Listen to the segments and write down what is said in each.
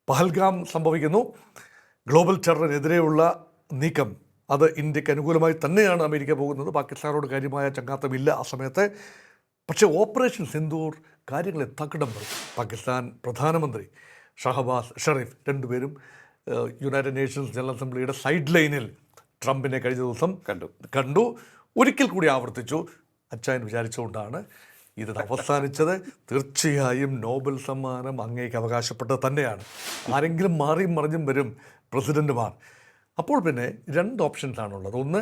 പഹൽഗാം സംഭവിക്കുന്നു. ഗ്ലോബൽ ടെററിനെതിരെയുള്ള നീക്കം അത് ഇന്ത്യക്ക് അനുകൂലമായി തന്നെയാണ് അമേരിക്ക പോകുന്നത്. പാകിസ്ഥാനോട് കാര്യമായ ചങ്ങാത്തമില്ല ആ സമയത്ത്. പക്ഷേ ഓപ്പറേഷൻ സിന്ദൂർ കാര്യങ്ങളെ തകിടം മറിച്ചു. പാകിസ്ഥാൻ പ്രധാനമന്ത്രി ഷഹബാസ് ഷെറീഫ് രണ്ടുപേരും യുണൈറ്റഡ് നേഷൻസ് ജനറൽ അസംബ്ലിയുടെ സൈഡ് ലൈനിൽ ട്രംപിനെ കഴിഞ്ഞ ദിവസം കണ്ടു. ഒരിക്കൽ കൂടി ആവർത്തിച്ചു. അച്ചായൻ വിചാരിച്ചുകൊണ്ടാണ് ഇത് അവസാനിച്ചത്. തീർച്ചയായും നോബൽ സമ്മാനം അങ്ങേക്ക് അവകാശപ്പെട്ടത് തന്നെയാണ്. ആരെങ്കിലും മാറിയും മറിഞ്ഞും വരും പ്രസിഡന്റുമാർ. അപ്പോൾ പിന്നെ രണ്ട് ഓപ്ഷൻസാണുള്ളത്. ഒന്ന്,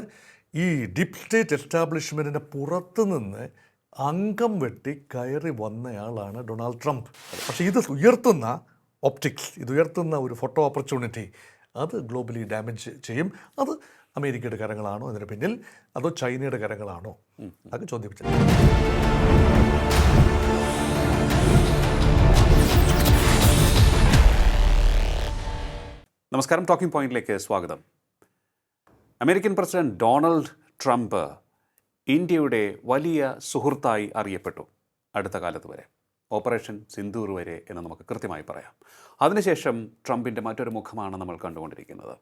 ഈ ഡീപ് സ്റ്റേറ്റ് എസ്റ്റാബ്ലിഷ്മെൻറ്റിൻ്റെ പുറത്തു നിന്ന് അംഗം വെട്ടി കയറി വന്നയാളാണ് ഡൊണാൾഡ് ട്രംപ്. പക്ഷേ ഇത് ഉയർത്തുന്ന ഒപ്റ്റിക്സ്, ഇത് ഉയർത്തുന്ന ഒരു ഫോട്ടോ ഓപ്പർച്യൂണിറ്റി അത് ഗ്ലോബലി ഡാമേജ് ചെയ്യും. അത് അമേരിക്കയുടെ കരങ്ങളാണോ ഇതിന് പിന്നിൽ, അതോ ചൈനയുടെ കരങ്ങളാണോ? അത് ചോദ്യം. നമസ്കാരം. ടോക്കിംഗ് പോയിന്റിലേക്ക് സ്വാഗതം. അമേരിക്കൻ പ്രസിഡന്റ് ഡൊണാൾഡ് ട്രംപ് ഇന്ത്യയുടെ വലിയ സുഹൃത്തായി അറിയപ്പെട്ടു അടുത്ത കാലത്ത് വരെ, ഓപ്പറേഷൻ സിന്ദൂർ വരെ എന്ന് നമുക്ക് കൃത്യമായി പറയാം. അതിനുശേഷം ട്രംപിൻ്റെ മറ്റൊരു മുഖമാണ് നമ്മൾ കണ്ടുകൊണ്ടിരിക്കുന്നത്.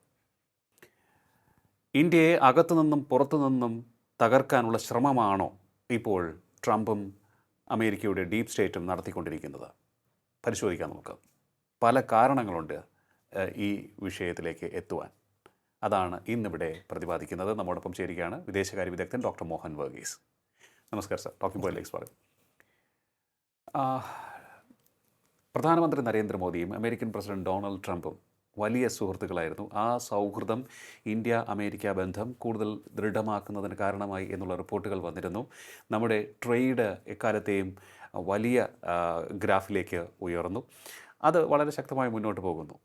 ഇന്ത്യയെ അകത്തുനിന്നും പുറത്തുനിന്നും തകർക്കാനുള്ള ശ്രമമാണോ ഇപ്പോൾ ട്രംപും അമേരിക്കയുടെ ഡീപ് സ്റ്റേറ്റും നടത്തിക്കൊണ്ടിരിക്കുന്നത്? പരിശോധിക്കാം നമുക്ക്. പല കാരണങ്ങളുണ്ട് ഈ വിഷയത്തിലേക്ക് എത്തുവാൻ. അതാണ് ഇന്നിവിടെ പ്രതിപാദിക്കുന്നത്. നമ്മോടൊപ്പം ചേരുകയാണ് വിദേശകാര്യ വിദഗ്ധൻ ഡോക്ടർ മോഹൻ വർഗീസ്. നമസ്കാരം സർ. ടോക്കിംഗ് പോയിന്റിലേക്ക് സ്വാഗതം. പ്രധാനമന്ത്രി നരേന്ദ്രമോദിയും അമേരിക്കൻ പ്രസിഡന്റ് ഡൊണാൾഡ് ട്രംപും വലിയ സുഹൃത്തുക്കളായിരുന്നു. ആ സൗഹൃദം ഇന്ത്യ അമേരിക്ക ബന്ധം കൂടുതൽ ദൃഢമാക്കുന്നതിന് കാരണമായി എന്നുള്ള റിപ്പോർട്ടുകൾ വന്നിരുന്നു. നമ്മുടെ ട്രേഡ് എക്കാലത്തെയും വലിയ ഗ്രാഫിലേക്ക് ഉയർന്നു. അത് വളരെ ശക്തമായി മുന്നോട്ട് പോകുന്നു.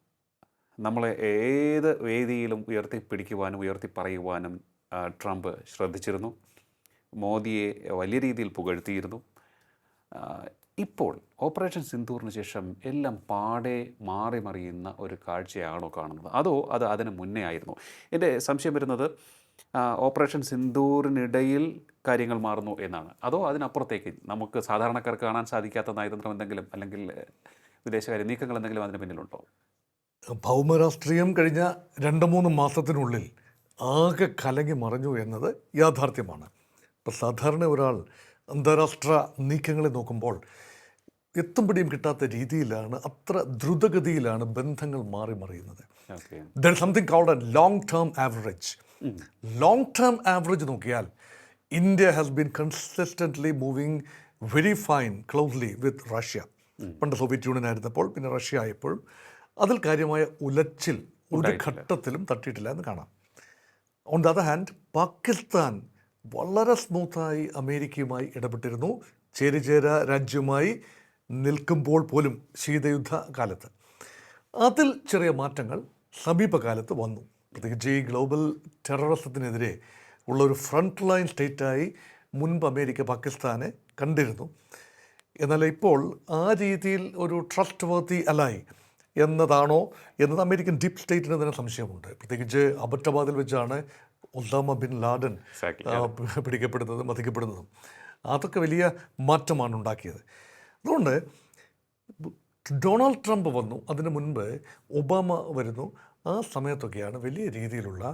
നമ്മളെ ഏത് വേദിയിലും ഉയർത്തിപ്പിടിക്കുവാനും ഉയർത്തി പറയുവാനും ട്രംപ് ശ്രദ്ധിച്ചിരുന്നു. മോദിയെ വലിയ രീതിയിൽ പുകഴ്ത്തിയിരുന്നു. ഇപ്പോൾ ഓപ്പറേഷൻ സിന്ദൂറിന് ശേഷം എല്ലാം പാടെ മാറി മറിയുന്ന ഒരു കാഴ്ചയാണോ കാണുന്നത്, അതോ അത് അതിന് മുന്നേ ആയിരുന്നു? എൻ്റെ സംശയം വരുന്നത് ഓപ്പറേഷൻ സിന്ദൂറിനിടയിൽ കാര്യങ്ങൾ മാറുന്നു എന്നാണ്, അതോ അതിനപ്പുറത്തേക്ക് നമുക്ക് സാധാരണക്കാർക്ക് കാണാൻ സാധിക്കാത്ത നയതന്ത്രം എന്തെങ്കിലും, അല്ലെങ്കിൽ വിദേശകാര്യ നീക്കങ്ങൾ എന്തെങ്കിലും അതിന് പിന്നിലുണ്ടോ? ഭൗമരാഷ്ട്രീയം കഴിഞ്ഞ 2-3 മാസത്തിനുള്ളിൽ ആകെ കലങ്ങി മറിഞ്ഞു എന്നത് യാഥാർത്ഥ്യമാണ്. ഇപ്പോൾ സാധാരണ ഒരാൾ അന്താരാഷ്ട്ര നീക്കങ്ങളെ നോക്കുമ്പോൾ എത്തും പിടിയും കിട്ടാത്ത രീതിയിലാണ്, അത്ര ദ്രുതഗതിയിലാണ് ബന്ധങ്ങൾ മാറി മറിയുന്നത്. There is something called a long term average. Long term average നോക്കിയാൽ India has been consistently moving very fine closely with Russia. പണ്ട് സോവിയറ്റ് യൂണിയൻ ആയിരുന്നപ്പോൾ, പിന്നെ റഷ്യ ആയപ്പോഴും അതിൽ കാര്യമായ ഉലച്ചിൽ ഒരു ഘട്ടത്തിലും തട്ടിയിട്ടില്ല എന്ന് കാണാം. On the other hand, Pakistan വളരെ സ്മൂത്തായി അമേരിക്കയുമായി ഇടപെട്ടിരുന്നു, ചേരിചേര രാജ്യമായി നിൽക്കുമ്പോൾ പോലും ശീതയുദ്ധ കാലത്ത്. അതിൽ ചെറിയ മാറ്റങ്ങൾ സമീപകാലത്ത് വന്നു. പ്രത്യേകിച്ച് ഈ ഗ്ലോബൽ ടെററിസത്തിനെതിരെ ഉള്ള ഒരു ഫ്രണ്ട് ലൈൻ സ്റ്റേറ്റായി മുൻപ് അമേരിക്ക പാകിസ്ഥാനെ കണ്ടിരുന്നു. എന്നാൽ ഇപ്പോൾ ആ രീതിയിൽ ഒരു ട്രസ്റ്റ് വർത്തി അലായി എന്നതാണോ എന്നത് അമേരിക്കൻ ഡീപ് സ്റ്റേറ്റിന് തന്നെ സംശയമുണ്ട്. പ്രത്യേകിച്ച് അബട്ടബാദിൽ വെച്ചാണ് ഒസാമ ബിൻ ലാഡൻ പിടിക്കപ്പെടുന്നതും വധിക്കപ്പെടുന്നതും. അതൊക്കെ വലിയ മാറ്റമാണ് ഉണ്ടാക്കിയത്. അതുകൊണ്ട് ഡൊണാൾഡ് ട്രംപ് വന്നു, അതിന് മുൻപ് ഒബാമ വരുന്നു. ആ സമയത്തൊക്കെയാണ് വലിയ രീതിയിലുള്ള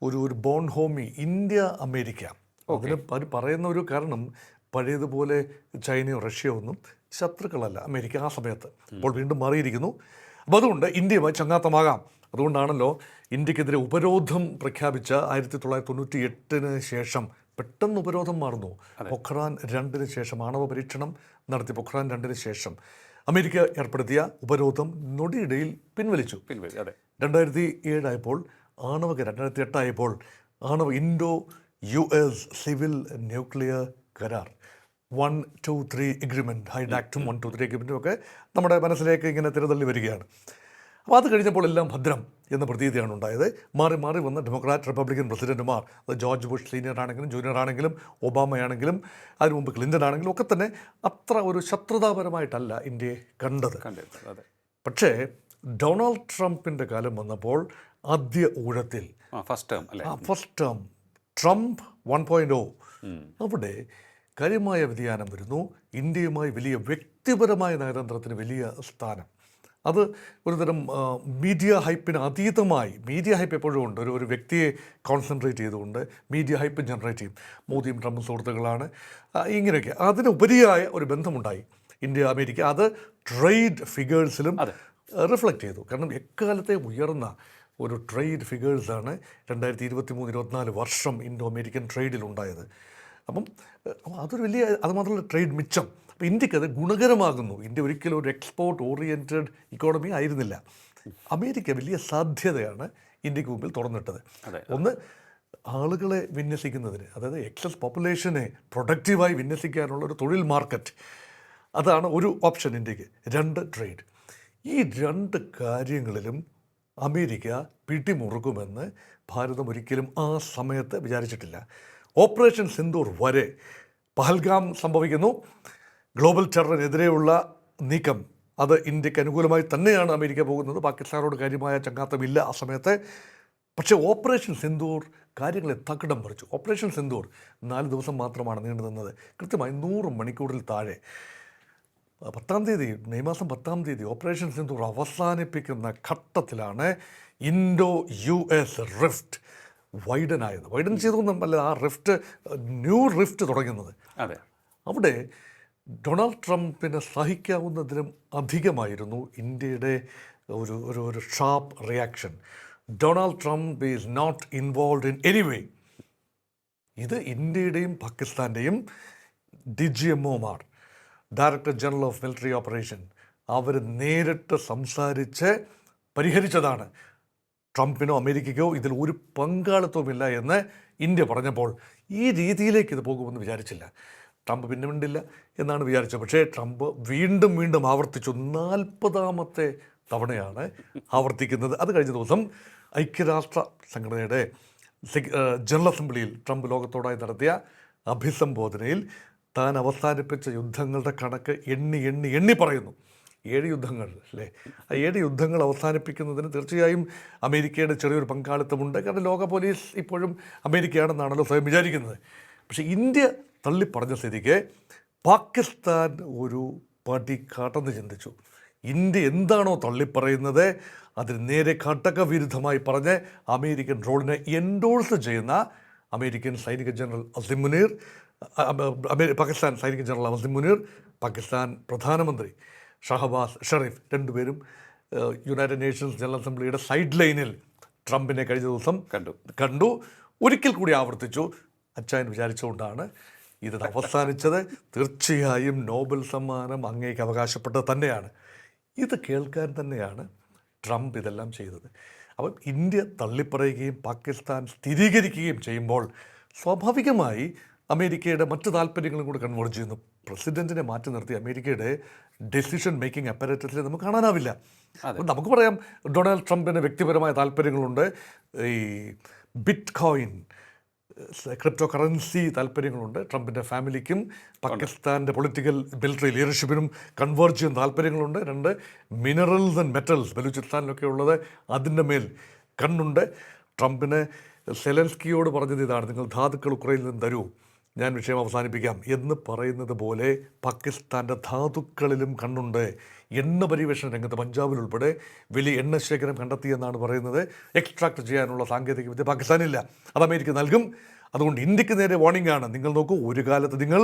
ഒരു ബോൺ ഹോമി ഇന്ത്യ അമേരിക്ക. അതിന് പറയുന്ന ഒരു കാരണം, പഴയതുപോലെ ചൈനയോ റഷ്യയോ ഒന്നും ശത്രുക്കളല്ല അമേരിക്ക ആ സമയത്ത്. ഇപ്പോൾ വീണ്ടും മാറിയിരിക്കുന്നു. അപ്പോൾ അതുകൊണ്ട് ഇന്ത്യയുമായി ചങ്ങാത്തമാകാം. അതുകൊണ്ടാണല്ലോ ഇന്ത്യക്കെതിരെ ഉപരോധം പ്രഖ്യാപിച്ച 1998 ശേഷം പെട്ടെന്ന് ഉപരോധം മാറുന്നു. പൊഖ്റാൻ 2 ശേഷം, ആണവ പരീക്ഷണം നടത്തി പൊഖ്റാൻ 2 ശേഷം അമേരിക്ക ഏർപ്പെടുത്തിയ ഉപരോധം നൊടിയിടയിൽ പിൻവലിച്ചു. 2007 ആയപ്പോൾ 2008 ആയപ്പോൾ ആണവ ഇൻഡോ US സിവിൽ ന്യൂക്ലിയർ കരാർ 1-2-3 എഗ്രിമെൻറ്റ്, ഹൈഡാക്റ്റും 1-2-3 എഗ്രിമെൻറ്റും ഒക്കെ നമ്മുടെ മനസ്സിലേക്ക് ഇങ്ങനെ തിരതള്ളി വരികയാണ്. അപ്പോൾ അത് കഴിഞ്ഞപ്പോൾ എല്ലാം ഭദ്രം എന്ന പ്രതീതിയാണ് ഉണ്ടായത്. മാറി മാറി വന്ന ഡെമോക്രാറ്റ് റിപ്പബ്ലിക്കൻ പ്രസിഡന്റുമാർ, അത് ജോർജ് ബുഷ് സീനിയർ ആണെങ്കിലും ജൂനിയർ ആണെങ്കിലും ഒബാമയാണെങ്കിലും അതിനു മുമ്പ് ക്ലിൻ്റൺ ആണെങ്കിലും ഒക്കെ തന്നെ അത്ര ഒരു ശത്രുതാപരമായിട്ടല്ല ഇന്ത്യയെ കണ്ടത്. പക്ഷേ ഡൊണാൾഡ് ട്രംപിൻ്റെ കാലം വന്നപ്പോൾ ആദ്യ ഊഴത്തിൽ ഫസ്റ്റ് ടേം ട്രംപ് 1.0 അവിടെ കാര്യമായ വ്യതിയാനം വരുന്നു. ഇന്ത്യയുമായി വലിയ വ്യക്തിപരമായ നയതന്ത്രത്തിന് വലിയ സ്ഥാനം. അത് ഒരുതരം മീഡിയ ഹൈപ്പിന് അതീതമായി, മീഡിയ ഹൈപ്പ് എപ്പോഴും ഉണ്ട്, ഒരു വ്യക്തിയെ കോൺസെൻട്രേറ്റ് ചെയ്തുകൊണ്ട് മീഡിയ ഹൈപ്പ് ജനറേറ്റ് ചെയ്യും. മോദിയും ട്രംപും സുഹൃത്തുക്കളാണ്, ഇങ്ങനെയൊക്കെ. അതിനുപരിയായ ഒരു ബന്ധമുണ്ടായി ഇന്ത്യ അമേരിക്ക. അത് ട്രേഡ് ഫിഗേഴ്സിലും റിഫ്ലക്റ്റ് ചെയ്തു. കാരണം എക്കാലത്തെ ഉയർന്ന ഒരു ട്രേഡ് ഫിഗേഴ്സാണ് 2023-24 വർഷം ഇൻഡോ അമേരിക്കൻ ട്രേഡിലുണ്ടായത്. അപ്പം അതൊരു വലിയ, അത് മാത്രമല്ല ട്രേഡ് മിച്ചം. അപ്പോൾ ഇന്ത്യക്ക് അത് ഗുണകരമാകുന്നു. ഇന്ത്യ ഒരിക്കലും ഒരു എക്സ്പോർട്ട് ഓറിയൻറ്റഡ് ഇക്കോണമി ആയിരുന്നില്ല. അമേരിക്ക വലിയ സാധ്യതയാണ് ഇന്ത്യക്ക് മുമ്പിൽ തുറന്നിട്ടത്. ഒന്ന്, ആളുകളെ വിന്യസിക്കുന്നതിന്, അതായത് എക്സസ് പോപ്പുലേഷനെ പ്രൊഡക്റ്റീവായി വിന്യസിക്കാനുള്ള ഒരു തൊഴിൽ മാർക്കറ്റ്, അതാണ് ഒരു ഓപ്ഷൻ ഇന്ത്യക്ക്. രണ്ട്, ട്രേഡ്. ഈ രണ്ട് കാര്യങ്ങളിലും അമേരിക്ക പിടിമുറുക്കുമെന്ന് ഭാരതം ഒരിക്കലും ആ സമയത്ത് വിചാരിച്ചിട്ടില്ല. ഓപ്പറേഷൻ സിന്ദൂർ വരെ, പഹൽഗാം സംഭവിക്കുന്നു, ഗ്ലോബൽ ടെററിനെതിരെയുള്ള നീക്കം, അത് ഇന്ത്യക്ക് അനുകൂലമായി തന്നെയാണ് അമേരിക്ക പോകുന്നത്. പാകിസ്ഥാനോട് കാര്യമായ ചങ്ങാത്തമില്ല ആ സമയത്ത്. പക്ഷേ ഓപ്പറേഷൻ സിന്ദൂർ കാര്യങ്ങളെ തകിടം മറിച്ചു. ഓപ്പറേഷൻ സിന്ദൂർ 4 ദിവസം മാത്രമാണ് നീണ്ടു നിന്നത്. കൃത്യമായി 100 മണിക്കൂറിൽ താഴെ. 10-ാം തീയതി, മെയ് മാസം 10-ാം തീയതി ഓപ്പറേഷൻ സിന്ദൂർ അവസാനിപ്പിക്കുന്ന ഘട്ടത്തിലാണ് ഇൻഡോ US റിഫ്റ്റ് വൈഡനായത്. വൈഡൻ ചെയ്തൊന്നുമല്ല, ആ റിഫ്റ്റ്, ന്യൂ റിഫ്റ്റ് തുടങ്ങുന്നത്. അതെ, അവിടെ ഡൊണാൾഡ് ട്രംപിന് സഹിക്കാവുന്നതിലും അധികമായിരുന്നു ഇന്ത്യയുടെ ഒരു sharp reaction. Donald Trump is not involve in any way. ഇത് ഇന്ത്യയുടെയും പാകിസ്ഥാൻ്റെയും DGMOമാർ, director general of military operation, അവർ നേരിട്ട് സംസാരിച്ച് പരിഹരിച്ചതാണ്. ട്രംപിനോ അമേരിക്കയ്ക്കോ ഇതിൽ ഒരു പങ്കാളിത്തവുമില്ല എന്ന് ഇന്ത്യ പറഞ്ഞപ്പോൾ ഈ രീതിയിലേക്ക് ഇത് പോകുമെന്ന് വിചാരിച്ചില്ല. ട്രംപ് പിന്നെ മിണ്ടില്ല എന്നാണ് വിചാരിച്ചത്. പക്ഷേ ട്രംപ് വീണ്ടും വീണ്ടും ആവർത്തിച്ചു. 40ാമത്തെ തവണയാണ് ആവർത്തിക്കുന്നത്. അത് കഴിഞ്ഞ ദിവസം ഐക്യരാഷ്ട്ര സംഘടനയുടെ ജനറൽ അസംബ്ലിയിൽ ട്രംപ് ലോകത്തോടായി നടത്തിയ അഭിസംബോധനയിൽ താൻ അവസാനിപ്പിച്ച യുദ്ധങ്ങളുടെ കണക്ക് എണ്ണി പറയുന്നു. 7 യുദ്ധങ്ങൾ അല്ലേ? ആ 7 യുദ്ധങ്ങൾ അവസാനിപ്പിക്കുന്നതിന് തീർച്ചയായും അമേരിക്കയുടെ ചെറിയൊരു പങ്കാളിത്തമുണ്ട്. കാരണം ലോക പോലീസ് ഇപ്പോഴും അമേരിക്കയാണെന്നാണല്ലോ സ്വയം വിചാരിക്കുന്നത്. പക്ഷേ ഇന്ത്യ തള്ളിപ്പറഞ്ഞ സ്ഥിതിക്ക് പാകിസ്ഥാൻ ഒരു പടി കടന്ന് ചിന്തിച്ചു. ഇന്ത്യ എന്താണോ തള്ളിപ്പറയുന്നത് അതിന് നേരെ ഘടകവിരുദ്ധമായി പറഞ്ഞ് അമേരിക്കൻ റോളിനെ എൻഡോഴ്സ് ചെയ്യുന്ന അമേരിക്കൻ സൈനിക ജനറൽ അസിം മുനീർ, പാകിസ്ഥാൻ സൈനിക ജനറൽ അസിം മുനീർ, പാകിസ്ഥാൻ പ്രധാനമന്ത്രി ഷഹബാസ് ഷെറീഫ്, രണ്ടുപേരും യുണൈറ്റഡ് നേഷൻസ് ജനറൽ അസംബ്ലിയുടെ സൈഡ് ലൈനിൽ ട്രംപിനെ കഴിഞ്ഞ ദിവസം കണ്ടു. ഒരിക്കൽ കൂടി ആവർത്തിച്ചു. അച്ചായൻ വിചാരിച്ചുകൊണ്ടാണ് ഇത് അവസാനിച്ചത്. തീർച്ചയായും നോബൽ സമ്മാനം അങ്ങേക്ക് അവകാശപ്പെട്ടത് തന്നെയാണ്. ഇത് കേൾക്കാൻ തന്നെയാണ് ട്രംപ് ഇതെല്ലാം ചെയ്തത്. അപ്പം ഇന്ത്യ തള്ളിപ്പറയുകയും പാകിസ്ഥാൻ സ്ഥിരീകരിക്കുകയും ചെയ്യുമ്പോൾ സ്വാഭാവികമായി അമേരിക്കയുടെ മറ്റ് താല്പര്യങ്ങളും കൂടെ കൺവേർജ് ചെയ്യുന്നു. പ്രസിഡൻറ്റിനെ മാറ്റി നിർത്തി അമേരിക്കയുടെ ഡെസിഷൻ മേക്കിംഗ് അപ്പാരറ്റസിൽ നമുക്ക് കാണാനാവില്ല. നമുക്ക് പറയാം ഡൊണാൾഡ് ട്രംപിന് വ്യക്തിപരമായ താല്പര്യങ്ങളുണ്ട്, ഈ ബിറ്റ് കോയിൻ ക്രിപ്റ്റോ കറൻസി താല്പര്യങ്ങളുണ്ട്. ട്രംപിൻ്റെ ഫാമിലിക്കും പാകിസ്ഥാൻ്റെ പൊളിറ്റിക്കൽ മിലിറ്ററി ലീഡർഷിപ്പിനും കൺവേർജ് ചെയ്യുന്ന താല്പര്യങ്ങളുണ്ട്. 2, മിനറൽസ് ആൻഡ് മെറ്റൽസ്, ബലൂചിസ്ഥാനിലൊക്കെ ഉള്ളത്, അതിൻ്റെ മേൽ കണ്ണുണ്ട്. ട്രംപിന് സെലൻസ്കിയോട് പറഞ്ഞത് ഇതാണ്, നിങ്ങൾ ധാതുക്കൾ ഉക്രൈനിൽ നിന്ന് തരൂ, ഞാൻ വിഷയം അവസാനിപ്പിക്കാം എന്ന് പറയുന്നത് പോലെ പാകിസ്ഥാൻ്റെ ധാതുക്കളിലും കണ്ണുണ്ട്. എണ്ണ പര്യവേഷണ രംഗത്ത് പഞ്ചാബിലുൾപ്പെടെ വലിയ എണ്ണ ശേഖരം കണ്ടെത്തിയെന്നാണ് പറയുന്നത്. എക്സ്ട്രാക്ട് ചെയ്യാനുള്ള സാങ്കേതിക വിദ്യ പാകിസ്ഥാനില്ല, അത് അമേരിക്ക നൽകും. അതുകൊണ്ട് ഇന്ത്യക്ക് നേരെ വാർണിംഗ് ആണ്. നിങ്ങൾ നോക്കൂ, ഒരു കാലത്ത് നിങ്ങൾ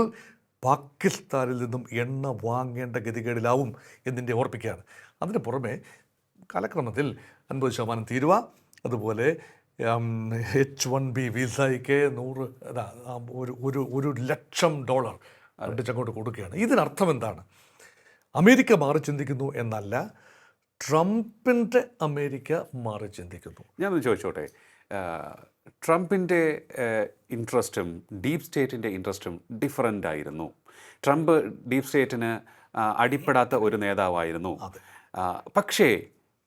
പാകിസ്ഥാനിൽ നിന്നും എണ്ണ വാങ്ങേണ്ട ഗതികേടിലാവും എന്നിൻ്റെ ഓർപ്പിക്കുകയാണ്. അതിന് പുറമെ കാലക്രമത്തിൽ 50% തീരുവ, അതുപോലെ H-1B വിസയ്ക്ക് $100,000 അങ്ങോട്ട് കൊടുക്കുകയാണ്. ഇതിനർത്ഥം എന്താണ്? അമേരിക്ക മാറി ചിന്തിക്കുന്നു എന്നല്ല, ട്രംപിൻ്റെ അമേരിക്ക മാറി ചിന്തിക്കുന്നു. ഞാനൊന്ന് ചോദിച്ചോട്ടെ, ട്രംപിൻ്റെ ഇൻട്രസ്റ്റും ഡീപ് സ്റ്റേറ്റിൻ്റെ ഇൻട്രസ്റ്റും ഡിഫറൻ്റ് ആയിരുന്നു. ട്രംപ് ഡീപ് സ്റ്റേറ്റിന് അടിപ്പെടാത്ത ഒരു നേതാവായിരുന്നു. പക്ഷേ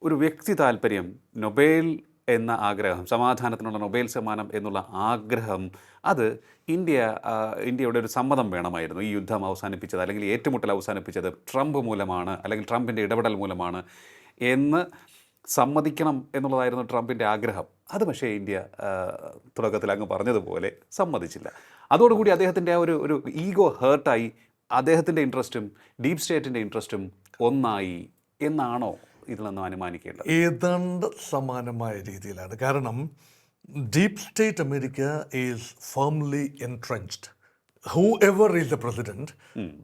ഒരു വ്യക്തി താല്പര്യം, നൊബേൽ എന്ന ആഗ്രഹം, സമാധാനത്തിനുള്ള നൊബേൽ സമ്മാനം എന്നുള്ള ആഗ്രഹം, അത് ഇന്ത്യയുടെ ഒരു സമ്മതം വേണമായിരുന്നു. ഈ യുദ്ധം അവസാനിപ്പിച്ചത് അല്ലെങ്കിൽ ഏറ്റുമുട്ടൽ അവസാനിപ്പിച്ചത് ട്രംപ് മൂലമാണ്, അല്ലെങ്കിൽ ട്രംപിൻ്റെ ഇടപെടൽ മൂലമാണ് എന്ന് സമ്മതിക്കണം എന്നുള്ളതായിരുന്നു ട്രംപിൻ്റെ ആഗ്രഹം. അത് പക്ഷേ ഇന്ത്യ തുടക്കത്തിൽ അങ്ങ് പറഞ്ഞതുപോലെ സമ്മതിച്ചില്ല. അതോടുകൂടി അദ്ദേഹത്തിൻ്റെ ആ ഒരു ഈഗോ ഹേർട്ടായി അദ്ദേഹത്തിൻ്റെ ഇൻട്രസ്റ്റും ഡീപ് സ്റ്റേറ്റിൻ്റെ ഇൻട്രസ്റ്റും ഒന്നായി എന്നാണോ ഇതിൽ നിന്നും അനുമാനിക്കേണ്ടത്? ഏതാണ്ട് സമാനമായ രീതിയിലാണ്. കാരണം deep state America is firmly entrenched. Whoever is the president,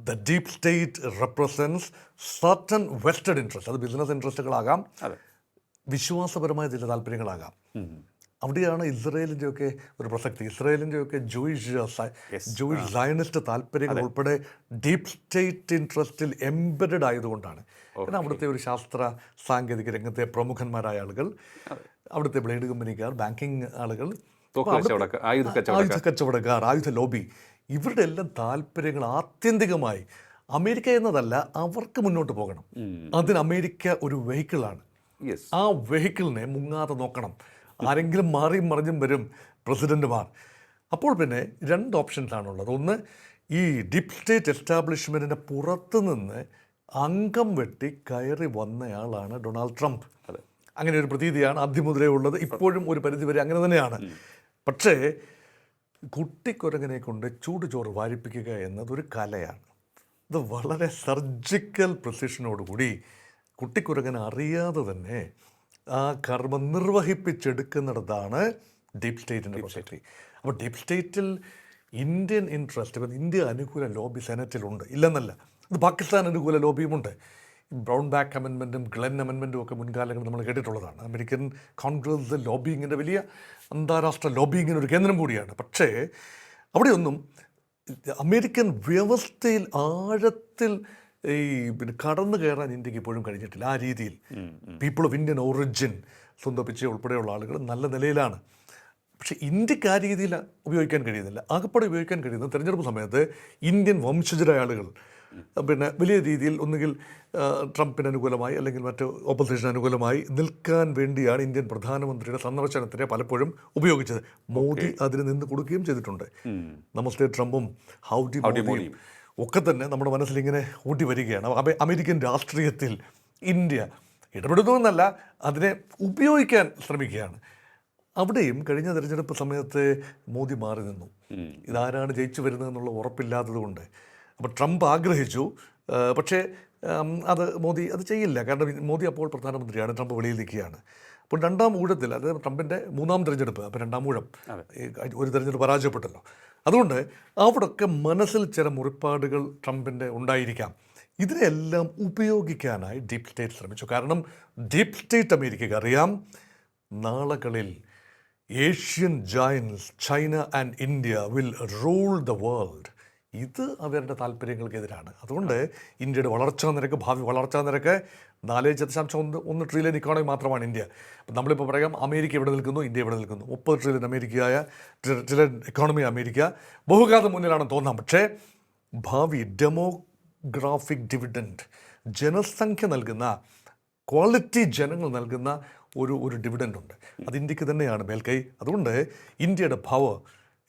the deep state represents certain vested interests. അത് ബിസിനസ് ഇൻട്രസ്റ്റുകളാകാം, അതെ. വിശ്വാസപരമായ ചില താല്പര്യങ്ങളാകാം. അവിടെയാണ് ഇസ്രയേലിൻ്റെയൊക്കെ ഒരു പ്രസക്തി. ഇസ്രയേലിൻ്റെയൊക്കെ ജൂയിഷ് സയനിസ്റ്റ് താല്പര്യങ്ങൾ ഉൾപ്പെടെ ഡീപ് സ്റ്റേറ്റ് ഇൻട്രസ്റ്റിൽ എംബഡഡ് ആയതുകൊണ്ടാണ്. കാരണം അവിടുത്തെ ഒരു ശാസ്ത്ര സാങ്കേതിക രംഗത്തെ പ്രമുഖന്മാരായ ആളുകൾ, അവിടുത്തെ ബ്ലേഡ് കമ്പനിക്കാർ, ബാങ്കിങ് ആളുകൾ, ആയുധ കച്ചവടക്കാർ, ആയുധ ലോബി, ഇവരുടെ എല്ലാം താല്പര്യങ്ങൾ ആത്യന്തികമായി അമേരിക്ക എന്നതല്ല, അവർക്ക് മുന്നോട്ട് പോകണം. അതിന് അമേരിക്ക ഒരു വെഹിക്കിളാണ്. ആ വെഹിക്കിളിനെ മുങ്ങാതെ നോക്കണം. ആരെങ്കിലും മാറിയും മറിഞ്ഞും വരും പ്രസിഡന്റുമാർ. അപ്പോൾ പിന്നെ 2 ഓപ്ഷൻസാണുള്ളത്. ഒന്ന്, ഈ ഡീപ് സ്റ്റേറ്റ് എസ്റ്റാബ്ലിഷ്മെൻറ്റിൻ്റെ പുറത്ത് നിന്ന് അംഗം വെട്ടി കയറി വന്നയാളാണ് ഡൊണാൾഡ് ട്രംപ്. അങ്ങനെ ഒരു പ്രതീതിയാണ് ആദ്യം മുതലേ ഉള്ളത്. ഇപ്പോഴും ഒരു പരിധിവരെ അങ്ങനെ തന്നെയാണ്. പക്ഷേ കുട്ടിക്കുരങ്ങനെ കൊണ്ട് ചൂടുചോറ് വാരിപ്പിക്കുക എന്നതൊരു കലയാണ്. ഇത് വളരെ സർജിക്കൽ പ്രിസിഷനോടുകൂടി കുട്ടിക്കുരങ്ങനെ അറിയാതെ തന്നെ ആ കർമ്മം നിർവഹിപ്പിച്ചെടുക്കുന്നിടത്താണ് ഡീപ് സ്റ്റേറ്റിൻ്റെ പ്രസക്തി. അപ്പോൾ ഡീപ് സ്റ്റേറ്റിൽ ഇന്ത്യൻ ഇൻട്രസ്റ്റ്, ഇപ്പം ഇന്ത്യ അനുകൂല ലോബി സെനറ്റിലുണ്ട്, ഇല്ലെന്നല്ല. ഇത് പാകിസ്ഥാൻ അനുകൂല ലോബിയുമുണ്ട്. ബ്രൗൺ ബാക്ക് അമെൻമെൻറ്റും ഗ്ലെൻ അമെൻമെൻറ്റും ഒക്കെ മുൻകാലങ്ങളിൽ നമ്മൾ കേട്ടിട്ടുള്ളതാണ്. അമേരിക്കൻ കോൺഗ്രസ് ലോബിയിങ്ങിൻ്റെ വലിയ അന്താരാഷ്ട്ര ലോബിയിങ്ങിന് ഒരു കേന്ദ്രം കൂടിയാണ്. പക്ഷേ അവിടെയൊന്നും അമേരിക്കൻ വ്യവസ്ഥയിൽ ആഴത്തിൽ ഈ പിന്നെ കടന്നു കയറാൻ ഇന്ത്യക്ക് ഇപ്പോഴും കഴിഞ്ഞിട്ടില്ല. ആ രീതിയിൽ പീപ്പിൾ ഓഫ് ഇന്ത്യൻ ഒറിജിൻ, സ്വന്തം പിച്ചെ ഉൾപ്പെടെയുള്ള ആളുകൾ നല്ല നിലയിലാണ്. പക്ഷേ ഇന്ത്യക്ക് ആ രീതിയിൽ ഉപയോഗിക്കാൻ കഴിയുന്നില്ല. ആകപ്പാടെ ഉപയോഗിക്കാൻ കഴിയുന്നത് തെരഞ്ഞെടുപ്പ് സമയത്ത് ഇന്ത്യൻ വംശജരായ ആളുകൾ പിന്നെ വലിയ രീതിയിൽ ഒന്നുകിൽ ട്രംപിന് അനുകൂലമായി അല്ലെങ്കിൽ മറ്റ് ഓപ്പോസിഷൻ അനുകൂലമായി നിൽക്കാൻ വേണ്ടിയാണ് ഇന്ത്യൻ പ്രധാനമന്ത്രിയുടെ സന്ദർശനത്തിനെ പലപ്പോഴും ഉപയോഗിച്ചത്. മോദി അതിന് നിന്ന് കൊടുക്കുകയും ചെയ്തിട്ടുണ്ട്. നമസ്തേ ട്രംപും ഹൗഡി മോദിയും ഒക്കെ തന്നെ നമ്മുടെ മനസ്സിൽ ഇങ്ങനെ ഓടി വരികയാണ്. അമേരിക്കൻ രാഷ്ട്രീയത്തിൽ ഇന്ത്യ ഇടപെടുന്നുവെന്നല്ല, അതിനെ ഉപയോഗിക്കാൻ ശ്രമിക്കുകയാണ്. അവിടെയും കഴിഞ്ഞ തെരഞ്ഞെടുപ്പ് സമയത്ത് മോദി മാറി നിന്നു. ഇതാരാണ് ജയിച്ചു വരുന്നതെന്നുള്ള ഉറപ്പില്ലാത്തത് കൊണ്ട്. അപ്പോൾ ട്രംപ് ആഗ്രഹിച്ചു, പക്ഷേ അത് മോദി അത് ചെയ്യില്ല. കാരണം മോദി അപ്പോൾ പ്രധാനമന്ത്രിയാണ്, ട്രംപ് വെളിയിൽ നിൽക്കുകയാണ്. അപ്പോൾ 2ാം ഊഴത്തിൽ, അതായത് ട്രംപിൻ്റെ 3ാം തെരഞ്ഞെടുപ്പ്, അപ്പോൾ 2ാം ഊഴം, ഒരു തെരഞ്ഞെടുപ്പ് പരാജയപ്പെട്ടല്ലോ. അതുകൊണ്ട് അവിടെയൊക്കെ മനസ്സിൽ ചില മുറിപ്പാടുകൾ ട്രംപിൻ്റെ ഉണ്ടായിരിക്കാം. ഇതിനെല്ലാം ഉപയോഗിക്കാനായി ഡീപ് സ്റ്റേറ്റ് ശ്രമിച്ചു. കാരണം ഡീപ് സ്റ്റേറ്റ് അമേരിക്കയ്ക്ക് അറിയാം, നാളുകളിൽ Asian giants China and India will rule the world. ഇത് അവരുടെ താല്പര്യങ്ങൾക്കെതിരാണ്. അതുകൊണ്ട് ഇന്ത്യയുടെ വളർച്ചാ നിരക്ക്, ഭാവി വളർച്ചാ നിരക്ക് 4.1 ട്രില്യൺ ഇക്കോണമി മാത്രമാണ് ഇന്ത്യ. അപ്പം നമ്മളിപ്പോൾ പറയാം അമേരിക്ക എവിടെ നിൽക്കുന്നു, ഇന്ത്യ എവിടെ നിൽക്കുന്നു. 30 ട്രില്യൺ ട്രില്യൺ ഇക്കോണമി അമേരിക്ക ബഹുഘാതം മുന്നിലാണെന്ന് തോന്നാം. പക്ഷേ ഭാവി ഡെമോഗ്രാഫിക് ഡിവിഡൻഡ്, ജനസംഖ്യ നൽകുന്ന, ക്വാളിറ്റി ജനങ്ങൾ നൽകുന്ന ഒരു ഡിവിഡൻഡ് ഉണ്ട്. അത് ഇന്ത്യക്ക് തന്നെയാണ് മേൽക്കൈ. അതുകൊണ്ട് ഇന്ത്യയുടെ പവർ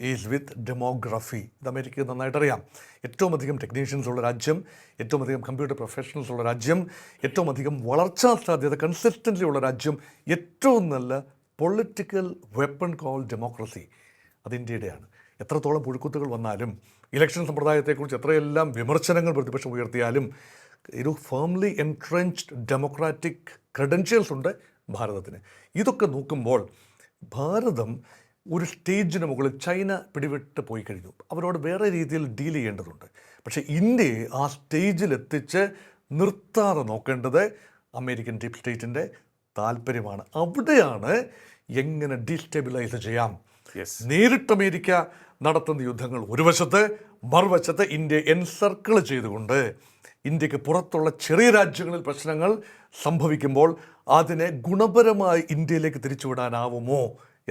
ഈസ് വിത്ത് ഡെമോഗ്രഫി. ഇത് അമേരിക്കക്ക് നന്നായിട്ടറിയാം. ഏറ്റവും അധികം ടെക്നീഷ്യൻസ് ഉള്ള രാജ്യം, ഏറ്റവും അധികം കമ്പ്യൂട്ടർ പ്രൊഫഷണൽസ് ഉള്ള രാജ്യം, ഏറ്റവും അധികം വളർച്ചാ സാധ്യത കൺസിസ്റ്റൻ്റ്ലി ഉള്ള രാജ്യം, ഏറ്റവും നല്ല പൊളിറ്റിക്കൽ വെപ്പൺ കോൾ ഡെമോക്രസി, അത് ഇന്ത്യയുടെയാണ്. എത്രത്തോളം പുഴുക്കുത്തുകൾ വന്നാലും, ഇലക്ഷൻ സമ്പ്രദായത്തെക്കുറിച്ച് എത്രയെല്ലാം വിമർശനങ്ങൾ പ്രതിപക്ഷം ഉയർത്തിയാലും, ഒരു ഫേംലി എൻട്രഞ്ച്ഡ് ഡെമോക്രാറ്റിക് ക്രെഡൻഷ്യൽസ് ഉണ്ട് ഭാരതത്തിന്. ഇതൊക്കെ നോക്കുമ്പോൾ ഭാരതം ഒരു സ്റ്റേജിന് മുകളിൽ ചൈന പിടിവിട്ട് പോയി കഴിഞ്ഞു. അവരോട് വേറെ രീതിയിൽ ഡീൽ ചെയ്യേണ്ടതുണ്ട്. പക്ഷേ ഇന്ത്യയെ ആ സ്റ്റേജിൽ എത്തിച്ച് നിർത്താതെ നോക്കേണ്ടത് അമേരിക്കൻ ഡീപ് സ്റ്റേറ്റിൻ്റെ താല്പര്യമാണ്. അവിടെയാണ് എങ്ങനെ ഡീസ്റ്റെബിലൈസ് ചെയ്യാം. നേരിട്ട് അമേരിക്ക നടത്തുന്ന യുദ്ധങ്ങൾ ഒരു വശത്ത്, മറുവശത്ത് ഇന്ത്യ എൻസർക്കിൾ ചെയ്തുകൊണ്ട് ഇന്ത്യക്ക് പുറത്തുള്ള ചെറിയ രാജ്യങ്ങളിൽ പ്രശ്നങ്ങൾ സംഭവിക്കുമ്പോൾ അതിനെ ഗുണപരമായി ഇന്ത്യയിലേക്ക് തിരിച്ചുവിടാനാവുമോ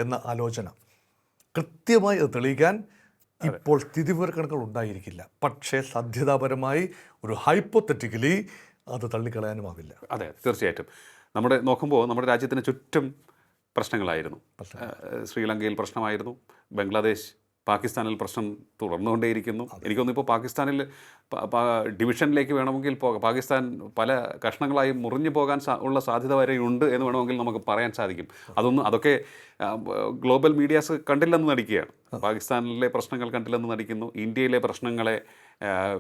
എന്ന ആലോചന. കൃത്യമായി അത് തെളിയിക്കാൻ ഇപ്പോൾ സ്ഥിതിവിവരക്കണക്കുകൾ ഉണ്ടായിരിക്കില്ല. പക്ഷേ സാധ്യതാപരമായി ഒരു ഹൈപ്പോത്തറ്റിക്കലി അത് തള്ളിക്കളയാനുമാവില്ല. അതെ, തീർച്ചയായിട്ടും. നോക്കുമ്പോൾ നമ്മുടെ രാജ്യത്തിന് ചുറ്റും പ്രശ്നങ്ങളായിരുന്നു. ശ്രീലങ്കയിൽ പ്രശ്നമായിരുന്നു, ബംഗ്ലാദേശ്, പാകിസ്ഥാനിൽ പ്രശ്നം തുടർന്നുകൊണ്ടേയിരിക്കുന്നു. എനിക്കൊന്നും ഇപ്പോൾ പാകിസ്ഥാനിൽ ഡിവിഷനിലേക്ക് വേണമെങ്കിൽ പാകിസ്ഥാൻ പല കഷ്ണങ്ങളായി മുറിഞ്ഞു പോകാൻ ഉള്ള സാധ്യത വരെ ഉണ്ട് എന്ന് വേണമെങ്കിൽ നമുക്ക് പറയാൻ സാധിക്കും. അതൊക്കെ ഗ്ലോബൽ മീഡിയാസ് കണ്ടില്ലെന്ന് നടിക്കുകയാണ്. പാകിസ്ഥാനിലെ പ്രശ്നങ്ങൾ കണ്ടില്ലെന്ന് നടിക്കുന്നു, ഇന്ത്യയിലെ പ്രശ്നങ്ങളെ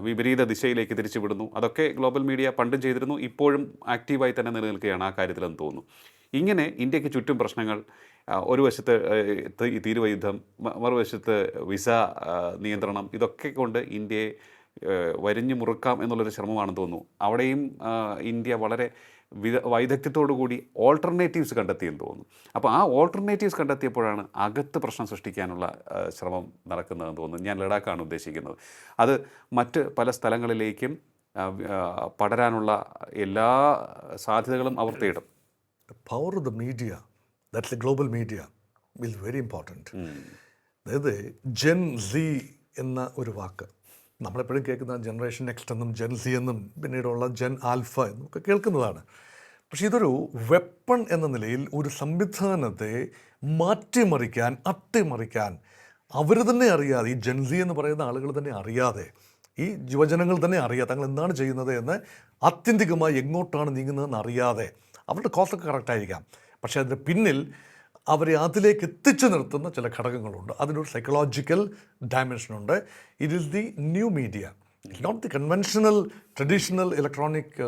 വിപരീത ദിശയിലേക്ക് തിരിച്ചുവിടുന്നു. അതൊക്കെ ഗ്ലോബൽ മീഡിയ പണ്ടും ചെയ്തിരുന്നു, ഇപ്പോഴും ആക്റ്റീവായി തന്നെ നിലനിൽക്കുകയാണ് ആ കാര്യത്തിലെന്ന് തോന്നുന്നു. ഇങ്ങനെ ഇന്ത്യക്ക് ചുറ്റും പ്രശ്നങ്ങൾ, ഒരു വശത്ത് തീരുവ യുദ്ധം, മറുവശത്ത് വിസ നിയന്ത്രണം, ഇതൊക്കെ കൊണ്ട് ഇന്ത്യയെ വരിഞ്ഞു മുറുക്കാം എന്നുള്ളൊരു ശ്രമമാണെന്ന് തോന്നുന്നു. അവിടെയും ഇന്ത്യ വളരെ വൈദഗ്ധ്യത്തോടു കൂടി ഓൾട്ടർനേറ്റീവ്സ് കണ്ടെത്തിയെന്ന് തോന്നുന്നു. അപ്പോൾ ആ ഓൾട്ടർനേറ്റീവ്സ് കണ്ടെത്തിയപ്പോഴാണ് അകത്ത് പ്രശ്നം സൃഷ്ടിക്കാനുള്ള ശ്രമം നടക്കുന്നതെന്ന് തോന്നുന്നു. ഞാൻ ലഡാക്കാണ് ഉദ്ദേശിക്കുന്നത്. അത് മറ്റ് പല സ്ഥലങ്ങളിലേക്കും പടരാനുള്ള എല്ലാ സാധ്യതകളും അവർ തേടും. Power of the media, that's A global media, is very important. അതായത് ജെൻ സി എന്ന ഒരു വാക്ക് നമ്മളെപ്പോഴും കേൾക്കുന്ന ജനറേഷൻ നെക്സ്റ്റ് എന്നും ജെൻ സി എന്നും പിന്നീടുള്ള ജെൻ ആൽഫ എന്നും ഒക്കെ കേൾക്കുന്നതാണ്. പക്ഷേ ഇതൊരു വെപ്പൺ എന്ന നിലയിൽ ഒരു സംവിധാനത്തെ മാറ്റിമറിക്കാൻ, അട്ടിമറിക്കാൻ അവർ തന്നെ അറിയാതെ, ഈ ജെൻ സി എന്ന് പറയുന്ന ആളുകൾ തന്നെ അറിയാതെ, ഈ യുവജനങ്ങൾ തന്നെ അറിയാതെ തങ്ങൾ എന്താണ് ചെയ്യുന്നത് എന്ന് ആത്യന്തികമായി എങ്ങോട്ടാണ് നീങ്ങുന്നതെന്ന് അറിയാതെ, അവരുടെ കോസ്റ്റൊക്കെ കറക്റ്റായിരിക്കാം, പക്ഷേ അതിൻ്റെ പിന്നിൽ അവരെ അതിലേക്ക് എത്തിച്ചു നിർത്തുന്ന ചില ഘടകങ്ങളുണ്ട്. അതിനൊരു സൈക്കോളജിക്കൽ ഡയമെൻഷനുണ്ട്. It is the new media, it's not the conventional traditional electronic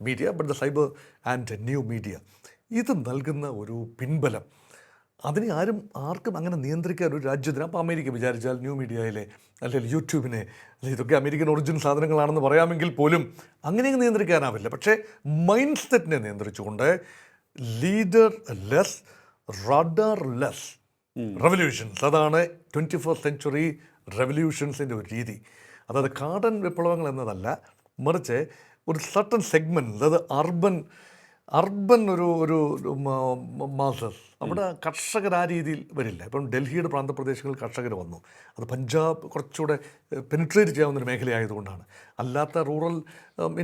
media, but the cyber and new media. ഇത് നൽകുന്ന ഒരു പിൻബലം, അതിനെ ആർക്കും അങ്ങനെ നിയന്ത്രിക്കാൻ ഒരു രാജ്യത്തിന്, അപ്പോൾ അമേരിക്ക വിചാരിച്ചാൽ ന്യൂ മീഡിയയിലെ അല്ലെങ്കിൽ യൂട്യൂബിനെ, അല്ലെങ്കിൽ ഇതൊക്കെ അമേരിക്കൻ ഒറിജിൻ സാധനങ്ങളാണെന്ന് പറയാമെങ്കിൽ പോലും അങ്ങനെയൊക്കെ നിയന്ത്രിക്കാനാവില്ല. പക്ഷേ മൈൻഡ് സെറ്റിനെ നിയന്ത്രിച്ചുകൊണ്ട് leaderless rudderless revolutions, അതാണ് 21st സെഞ്ച്വറി റെവല്യൂഷൻസിൻ്റെ ഒരു രീതി. അതായത് കാടൻ വിപ്ലവങ്ങൾ എന്നതല്ല, മറിച്ച് ഒരു സർട്ടൺ സെഗ്മെൻറ്റ്, അതായത് അർബൻ ഒരു മാസസ്, അവിടെ കർഷകർ ആ രീതിയിൽ വരില്ല. ഇപ്പം ഡൽഹിയുടെ പ്രാന്തപ്രദേശങ്ങളിൽ കർഷകർ വന്നു, അത് പഞ്ചാബ് കുറച്ചുകൂടെ പെനിട്രേറ്റ് ചെയ്യാവുന്നൊരു മേഖലയായതുകൊണ്ടാണ്. അല്ലാത്ത റൂറൽ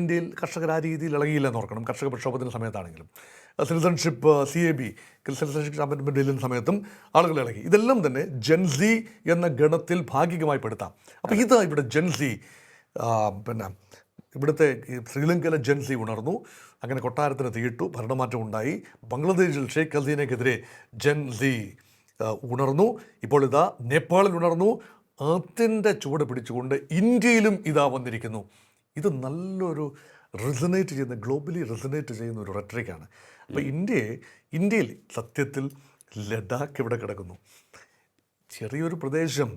ഇന്ത്യയിൽ കർഷകർ ആ രീതിയിൽ ഇളകിയില്ലെന്ന് ഓർക്കണം. കർഷക പ്രക്ഷോഭത്തിൻ്റെ സമയത്താണെങ്കിലും സിറ്റിസൺഷിപ്പ് CAB സിറ്റിസൺഷിപ്പ് അമെൻഡ്മെൻറ്റ് ബില്ലിൻ്റെ സമയത്തും ആളുകൾ ഇളകി. ഇതെല്ലാം തന്നെ ജെൻസി എന്ന ഗണത്തിൽ ഭാഗികമായി പെടുത്താം. അപ്പോൾ ഇതാ ഇവിടെ ജെൻസി, പിന്നെ ഇവിടുത്തെ ശ്രീലങ്കയിലെ ജെൻസി ഉണർന്നു, അങ്ങനെ കൊട്ടാരത്തിന് തീയിട്ടു, ഭരണമാറ്റം ഉണ്ടായി. ബംഗ്ലാദേശിൽ ഷെയ്ഖ് ഹസീനയ്ക്കെതിരെ ജെൻസി ഉണർന്നു. ഇപ്പോൾ ഇതാ നേപ്പാളിൽ ഉണർന്നു. അതിൻ്റെ ചുവട് പിടിച്ചുകൊണ്ട് ഇന്ത്യയിലും ഇതാ വന്നിരിക്കുന്നു. ഇത് നല്ലൊരു റിസണേറ്റ് ചെയ്യുന്ന, ഗ്ലോബലി റിസണേറ്റ് ചെയ്യുന്ന ഒരു റെട്രിക്കാണ്. അപ്പോൾ ഇന്ത്യയിൽ സത്യത്തിൽ ലഡാക്ക് ഇവിടെ കിടക്കുന്നു. ചെറിയൊരു പ്രദേശം,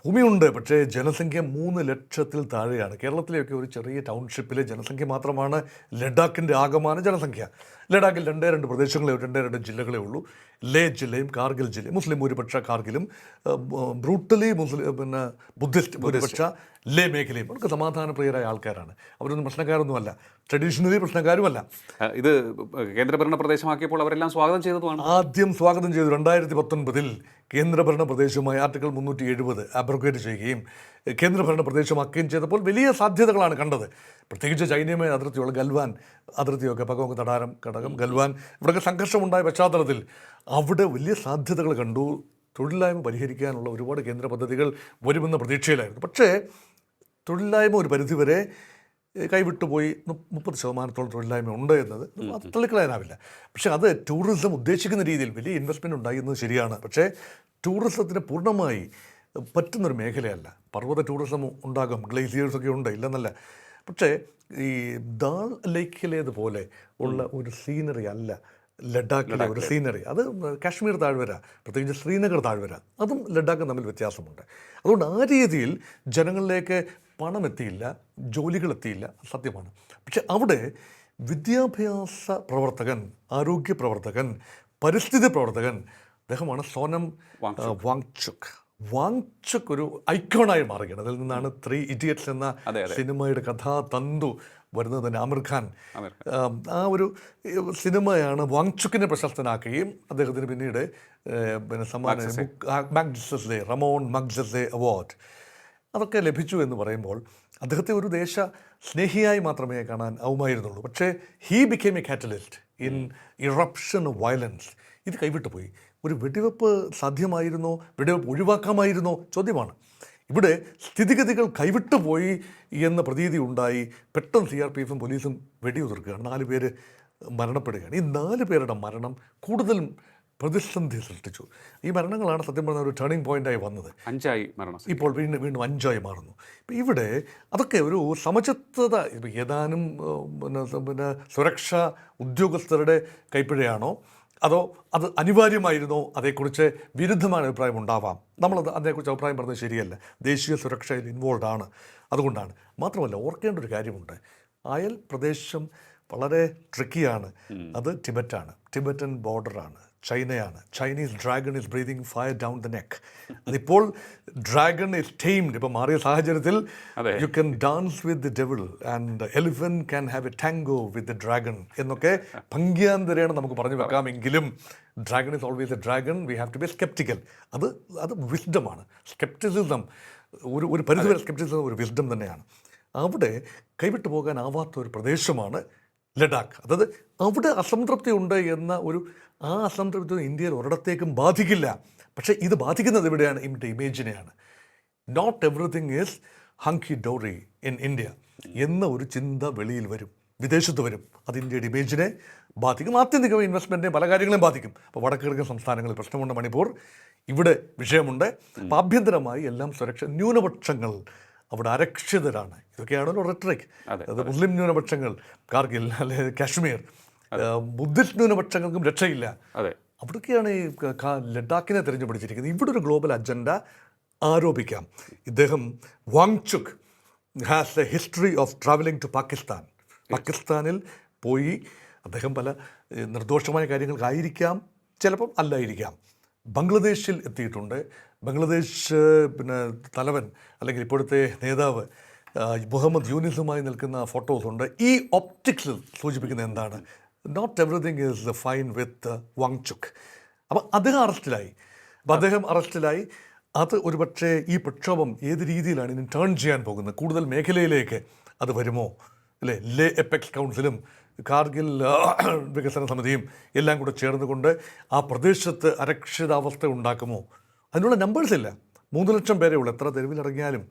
ഭൂമിയുണ്ട്, പക്ഷേ ജനസംഖ്യ 3 ലക്ഷത്തിൽ താഴെയാണ്. കേരളത്തിലെയൊക്കെ ഒരു ചെറിയ ടൗൺഷിപ്പിലെ ജനസംഖ്യ മാത്രമാണ് ലഡാക്കിൻ്റെ ആകമാന ജനസംഖ്യ. ലഡാക്കിൽ 2 പ്രദേശങ്ങളെ, 2 ജില്ലകളേ ഉള്ളൂ. ലേ ജില്ലയും കാർഗിൽ ജില്ലയും. മുസ്ലിം ഭൂരിപക്ഷ കാർഗിലും, ബ്രൂട്ടലി ബുദ്ധിസ്റ്റ് ഭൂരിപക്ഷ ലേ മേഖലയും. അവർക്ക് സമാധാനപ്രിയരായ ആൾക്കാരാണ്. അവരൊന്നും പ്രശ്നക്കാരൊന്നുമല്ല, ട്രഡീഷണലി പ്രശ്നക്കാരുമല്ല. ഇത് കേന്ദ്രഭരണ പ്രദേശമാക്കിയപ്പോൾ അവരെല്ലാം സ്വാഗതം ചെയ്തതുമാണ്. ആദ്യം സ്വാഗതം ചെയ്തു. 2019 കേന്ദ്രഭരണ പ്രദേശമായി ആർട്ടിക്കിൾ 370 അബ്രോഗേറ്റ് ചെയ്യുകയും കേന്ദ്രഭരണ പ്രദേശമാക്കുകയും ചെയ്തപ്പോൾ വലിയ സാധ്യതകളാണ് കണ്ടത്. പ്രത്യേകിച്ച് ചൈനയുമായി അതിർത്തിയുള്ള ഗൽവാൻ അതിർത്തിയൊക്കെ, പകോങ് തടാരം ഘടകം, ഗൽവാൻ, ഇവിടെയൊക്കെ സംഘർഷമുണ്ടായ പശ്ചാത്തലത്തിൽ അവിടെ വലിയ സാധ്യതകൾ കണ്ടു. തൊഴിലില്ലായ്മ പരിഹരിക്കാനുള്ള ഒരുപാട് കേന്ദ്ര പദ്ധതികൾ വരുമെന്ന പ്രതീക്ഷയിലായിരുന്നു. പക്ഷേ തൊഴിലില്ലായ്മ ഒരു പരിധിവരെ കൈവിട്ടുപോയി. 30% തൊഴിലില്ലായ്മ ഉണ്ട് എന്നത് തള്ളിക്കളയാനാവില്ല. പക്ഷേ അത് ടൂറിസം ഉദ്ദേശിക്കുന്ന രീതിയിൽ വലിയ ഇൻവെസ്റ്റ്മെൻറ്റ് ഉണ്ടായി എന്നത് ശരിയാണ്. പക്ഷേ ടൂറിസത്തിന് പൂർണ്ണമായി പറ്റുന്നൊരു മേഖലയല്ല. പർവ്വത ടൂറിസം ഉണ്ടാകും, ഗ്ലേസിയേഴ്സൊക്കെ ഉണ്ട്, ഇല്ലെന്നല്ല. പക്ഷേ ഈ ദാൾ ലേക്കിലേതുപോലെ ഉള്ള ഒരു സീനറി അല്ല ലഡാക്കിലെ ഒരു സീനറി. അത് കാശ്മീർ താഴ്വര, പ്രത്യേകിച്ച് ശ്രീനഗർ താഴ്വര, അതും ലഡാക്കും തമ്മിൽ വ്യത്യാസമുണ്ട്. അതുകൊണ്ട് ആ രീതിയിൽ ജനങ്ങളിലേക്ക് പണം എത്തിയില്ല, ജോലികളെത്തിയില്ല, സത്യമാണ്. പക്ഷെ അവിടെ വിദ്യാഭ്യാസ പ്രവർത്തകൻ, ആരോഗ്യ പ്രവർത്തകൻ, പരിസ്ഥിതി പ്രവർത്തകൻ, അദ്ദേഹമാണ് സോനം വാങ്ചുക് ഒരു ഐക്കോണായി മാറുകയാണ്. അതിൽ നിന്നാണ് 3 Idiots എന്ന സിനിമയുടെ കഥാതന്തു വരുന്നത് തന്നെ. ആമിർ ഖാൻ ആ ഒരു സിനിമയാണ് വാങ്ചുക്കിനെ പ്രശസ്തനാക്കുകയും അദ്ദേഹത്തിന് പിന്നീട് സമ്മാനം റമോൺ മഗ്സസെ അവാർഡ് അതൊക്കെ ലഭിച്ചു എന്ന് പറയുമ്പോൾ അദ്ദേഹത്തെ ഒരു ദേശ സ്നേഹിയായി മാത്രമേ കാണാൻ ആവുമായിരുന്നുള്ളൂ. പക്ഷേ he became A catalyst in eruption of violence. ഇത് കൈവിട്ടു പോയി. ഒരു വെടിവെപ്പ് സാധ്യമായിരുന്നോ, വെടിവെപ്പ് ഒഴിവാക്കാമായിരുന്നോ ചോദ്യമാണ്. ഇവിടെ സ്ഥിതിഗതികൾ കൈവിട്ടു പോയി എന്ന പ്രതീതി ഉണ്ടായി. പെട്ടെന്ന് CRPFും പോലീസും വെടിയുതിർക്കുകയാണ്. 4 പേര് മരണപ്പെടുകയാണ്. ഈ 4 പേരുടെ മരണം കൂടുതലും പ്രതിസന്ധി സൃഷ്ടിച്ചു. ഈ മരണങ്ങളാണ് സത്യം പറഞ്ഞ ഒരു ടേണിംഗ് പോയിൻ്റായി വന്നത്. 5 മരണം. ഇപ്പോൾ വീണ്ടും വീണ്ടും 5 മാറുന്നു. ഇപ്പം ഇവിടെ അതൊക്കെ ഒരു സമചിത്തത, ഇപ്പം ഏതാനും പിന്നെ സുരക്ഷാ ഉദ്യോഗസ്ഥരുടെ കൈപ്പിഴയാണോ, അതോ അത് അനിവാര്യമായിരുന്നോ, അതേക്കുറിച്ച് വിരുദ്ധമായ അഭിപ്രായം ഉണ്ടാവാം. നമ്മളത് അതിനെക്കുറിച്ച് അഭിപ്രായം പറഞ്ഞത് ശരിയല്ല. ദേശീയ സുരക്ഷയിൽ ഇൻവോൾവ് ആണ്. അതുകൊണ്ടാണ്. മാത്രമല്ല, ഓർക്കേണ്ട ഒരു കാര്യമുണ്ട്. അയൽ പ്രദേശം വളരെ ട്രിക്കിയാണ്. അത് ടിബറ്റാണ്, ടിബറ്റൻ ബോർഡറാണ്, ചൈനയാണ്. Chinese dragon is breathing fire down the neck. അതിപ്പോൾ ഡ്രാഗൺ ഈസ് ടൈംഡ്. ഇപ്പം മാറിയ സാഹചര്യത്തിൽ you can dance with the devil and elephant can have a tango with the dragon എന്നൊക്കെ ഭംഗ്യാന്തരേണ് നമുക്ക് പറഞ്ഞു വെക്കാമെങ്കിലും dragon is always a dragon. We have to be sceptical. അത് വിസ്ഡമാണ്. സ്കെപ്റ്റിസിസം ഒരു പരിധിവരെ സ്കെപ്റ്റിസിസം ഒരു വിസ്ഡം തന്നെയാണ്. അവിടെ കൈവിട്ടു പോകാനാവാത്ത ഒരു പ്രദേശമാണ് ലഡാക്ക്. അതായത് അവിടെ അസംതൃപ്തി ഉണ്ട് എന്ന ആ അസംതൃപ്തി ഇന്ത്യയിൽ ഒരിടത്തേക്കും ബാധിക്കില്ല. പക്ഷേ ഇത് ബാധിക്കുന്നത് എവിടെയാണ്? ഇമേജിനെയാണ്. Not everything is hunky dory in India എന്ന ഒരു ചിന്ത വെളിയിൽ വരും, വിദേശത്ത് വരും. അത് ഇന്ത്യയുടെ ഇമേജിനെ ബാധിക്കും. ആത്യന്തികമായി ഇൻവെസ്റ്റ്മെൻറ്റിനെ പല കാര്യങ്ങളെയും ബാധിക്കും. അപ്പോൾ വടക്ക് കിഴക്കൻ സംസ്ഥാനങ്ങളിൽ പ്രശ്നമുണ്ട്, മണിപ്പൂർ ഇവിടെ വിഷയമുണ്ട്. അപ്പോൾ ആഭ്യന്തരമായി എല്ലാം സുരക്ഷ, ന്യൂനപക്ഷങ്ങൾ അവിടെ അരക്ഷിതരാണ്. ഇതൊക്കെയാണല്ലോ റെട്രിക്. അത് മുസ്ലിം ന്യൂനപക്ഷങ്ങൾ, കാർഗിൽ അല്ലെ കാശ്മീർ, ബുദ്ധിസ്റ്റ് ന്യൂനപക്ഷങ്ങൾക്കും രക്ഷയില്ല. അവിടേക്കാണ് ഈ ലഡാക്കിനെ തിരഞ്ഞുപിടിച്ചിരിക്കുന്നത്. ഇവിടെ ഒരു ഗ്ലോബൽ അജണ്ട ആരോപിക്കാം. ഇദ്ദേഹം Wangchuk has a history of travelling to Pakistan. പാകിസ്ഥാനിൽ പോയി അദ്ദേഹം പല നിർദോഷമായ കാര്യങ്ങൾക്കായിരിക്കാം, ചിലപ്പം അല്ലായിരിക്കാം. ബംഗ്ലാദേശിൽ എത്തിയിട്ടുണ്ട്. ബംഗ്ലാദേശ് തലവൻ അല്ലെങ്കിൽ ഇപ്പോഴത്തെ നേതാവ് മുഹമ്മദ് യൂനിസുമായി നിൽക്കുന്ന ഫോട്ടോസുണ്ട്. ഈ ഒപ്റ്റിക്സിൽ സൂചിപ്പിക്കുന്ന എന്താണ്? Not everything is fine with Wangchuk. അപ്പം അദ്ദേഹം അറസ്റ്റിലായി. അത് ഒരുപക്ഷെ ഈ പ്രക്ഷോഭം ഏത് രീതിയിലാണ് ഇനി ടേൺ ചെയ്യാൻ പോകുന്നത്? കൂടുതൽ മേഖലയിലേക്ക് അത് വരുമോ? അല്ലേ, ലേ എപ്പെക്സ് കൗൺസിലും കാർഗിൽ വികസന സമിതിയും എല്ലാം കൂടെ ചേർന്നുകൊണ്ട് ആ പ്രദേശത്ത് അരക്ഷിതാവസ്ഥ ഉണ്ടാക്കുമോ? അതിനുള്ള നമ്പേഴ്സ് ഇല്ല. 3 ലക്ഷം പേരേ ഉള്ളൂ. എത്ര തെരുവിലിറങ്ങിയാലും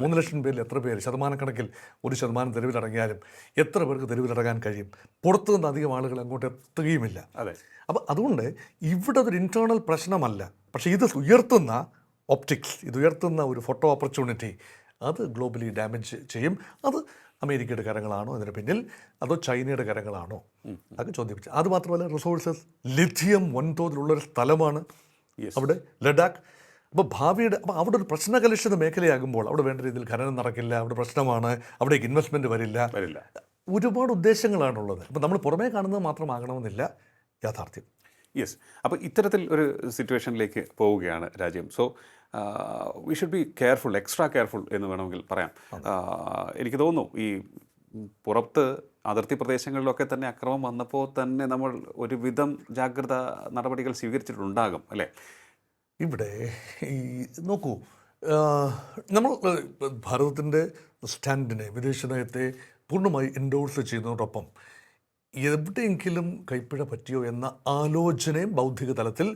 3 ലക്ഷം പേരിൽ എത്ര പേര്, ശതമാനക്കണക്കിൽ 1% തെരുവിലിറങ്ങിയാലും എത്ര പേർക്ക് തെരുവിലിറങ്ങാൻ കഴിയും? പുറത്തുനിന്ന് അധികം ആളുകൾ അങ്ങോട്ട് എത്തുകയുമില്ല. അപ്പോൾ അതുകൊണ്ട് ഇവിടെ അതൊരു ഇൻറ്റേർണൽ പ്രശ്നമല്ല. പക്ഷേ ഇത് ഉയർത്തുന്ന ഒപ്റ്റിക്സ്, ഇത് ഉയർത്തുന്ന ഒരു ഫോട്ടോ ഓപ്പർച്യൂണിറ്റി, അത് ഗ്ലോബലി ഡാമേജ് ചെയ്യും. അത് അമേരിക്കയുടെ കരങ്ങളാണോ അതിന് പിന്നിൽ, അതോ ചൈനയുടെ കരങ്ങളാണോ? അത് ചോദ്യം. അത് മാത്രമല്ല, റിസോഴ്സസ്, ലിഥിയം വൻതോതിലുള്ളൊരു സ്ഥലമാണ് അവിടെ ലഡാക്ക്. അപ്പോൾ അപ്പോൾ അവിടെ ഒരു പ്രശ്നകലുഷിത മേഖലയാകുമ്പോൾ അവിടെ വേണ്ട രീതിയിൽ ഖനനം നടക്കില്ല, അവിടെ പ്രശ്നമാണ്, അവിടേക്ക് ഇൻവെസ്റ്റ്മെൻറ്റ് വരില്ല. ഒരുപാട് ഉദ്ദേശങ്ങളാണുള്ളത്. അപ്പോൾ നമ്മൾ പുറമേ കാണുന്നത് മാത്രമാകണമെന്നില്ല യാഥാർത്ഥ്യം. യെസ്. അപ്പോൾ ഇത്തരത്തിൽ ഒരു സിറ്റുവേഷനിലേക്ക് പോവുകയാണ് രാജ്യം. So we should be careful, extra careful എന്ന് വേണമെങ്കിൽ പറയാം. എനിക്ക് തോന്നുന്നു ഈ പുറത്ത് അതിർത്തി പ്രദേശങ്ങളിലൊക്കെ തന്നെ അക്രമം വന്നപ്പോൾ തന്നെ നമ്മൾ ഒരുവിധം ജാഗ്രത നടപടികൾ സ്വീകരിച്ചിട്ടുണ്ടാകും, അല്ലേ? ഇവിടെ ഈ നോക്കൂ, നമ്മൾ ഭാരതത്തിൻ്റെ സ്റ്റാൻഡിനെ, വിദേശ നയത്തെ പൂർണ്ണമായി എൻഡോഴ്സ് ചെയ്യുന്നതോടൊപ്പം എവിടെയെങ്കിലും കൈപ്പിഴ പറ്റിയോ എന്ന ആലോചനയും ബൗദ്ധിക തലത്തിൽ,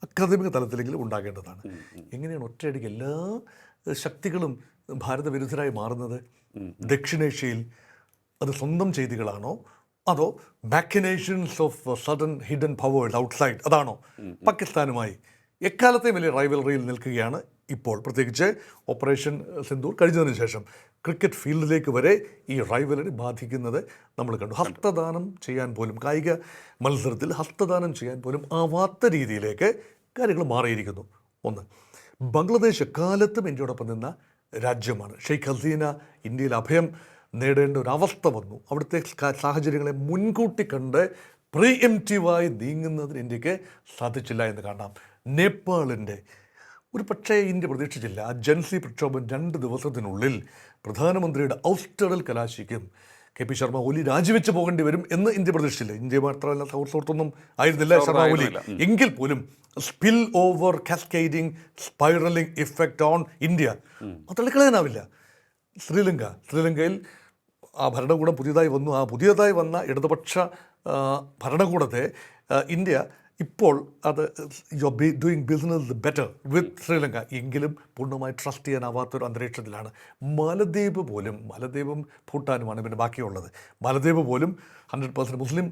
അക്കാദമിക തലത്തിലെങ്കിലും ഉണ്ടാകേണ്ടതാണ്. എങ്ങനെയാണ് ഒറ്റയടിക്ക് എല്ലാ ശക്തികളും ഭാരതവിരുദ്ധരായി മാറുന്നത്? ദക്ഷിണേഷ്യയിൽ അത് സ്വന്തം ചെയ്തികളാണോ, അതോ machinations of sudden hidden powers outside, അതാണോ? പാകിസ്ഥാനുമായി എക്കാലത്തെയും വലിയ റൈവലറിയിൽ നിൽക്കുകയാണ് ഇപ്പോൾ. പ്രത്യേകിച്ച് ഓപ്പറേഷൻ സിന്ദൂർ കഴിഞ്ഞതിന് ശേഷം ക്രിക്കറ്റ് ഫീൽഡിലേക്ക് വരെ ഈ റൈവലറി ബാധിക്കുന്നത് നമ്മൾ കണ്ടു. ഹസ്തദാനം ചെയ്യാൻ പോലും, കായിക മത്സരത്തിൽ ഹസ്തദാനം ചെയ്യാൻ പോലും ആവാത്ത രീതിയിലേക്ക് കാര്യങ്ങൾ മാറിയിരിക്കുന്നു. ഒന്ന്, ബംഗ്ലാദേശ് എക്കാലത്തും ഇന്ത്യയോടൊപ്പം നിന്ന രാജ്യമാണ്. ഷെയ്ഖ് ഹസീന ഇന്ത്യയിൽ അഭയം നേടേണ്ട ഒരവസ്ഥ വന്നു. അവിടുത്തെ സാഹചര്യങ്ങളെ മുൻകൂട്ടി കണ്ട് പ്രീ എംപ്റ്റീവായി നീങ്ങുന്നതിന് ഇന്ത്യക്ക് സാധിച്ചില്ല എന്ന് കാണാം. നേപ്പാളിൻ്റെ ഒരു പക്ഷേ ഇന്ത്യ പ്രതീക്ഷിച്ചില്ല. ആ ജൻസി പ്രക്ഷോഭം 2 ദിവസത്തിനുള്ളിൽ പ്രധാനമന്ത്രിയുടെ ഔസ്റ്ററിൽ കലാശിക്കും. KP ശർമ്മ ഒലി രാജിവെച്ച് പോകേണ്ടി വരും എന്ന് ഇന്ത്യ പ്രതീക്ഷിച്ചില്ല. ഇന്ത്യ മാത്രമല്ല സൗത്തൊന്നും ആയിരുന്നില്ല ശർമ്മ ഒലി. എങ്കിൽ പോലും spill over, cascading, spiralling effect on India അത് തള്ളിക്കളയാനാവില്ല. ശ്രീലങ്കയിൽ ആ ഭരണകൂടം പുതിയതായി വന്നു. ആ പുതിയതായി വന്ന ഇടതുപക്ഷ ഭരണകൂടത്തെ ഇന്ത്യ ഇപ്പോൾ അത് ഡൂയിങ് ബിസിനസ് ബെറ്റർ വിത്ത് ശ്രീലങ്ക എങ്കിലും പൂർണ്ണമായി ട്രസ്റ്റ് ചെയ്യാനാവാത്തൊരു അന്തരീക്ഷത്തിലാണ്. മാലദ്വീപ് പോലും, മാലദ്വീപും ഭൂട്ടാനുമാണ് പിന്നെ ബാക്കിയുള്ളത്. മാലദ്വീപ് പോലും 100% മുസ്ലിം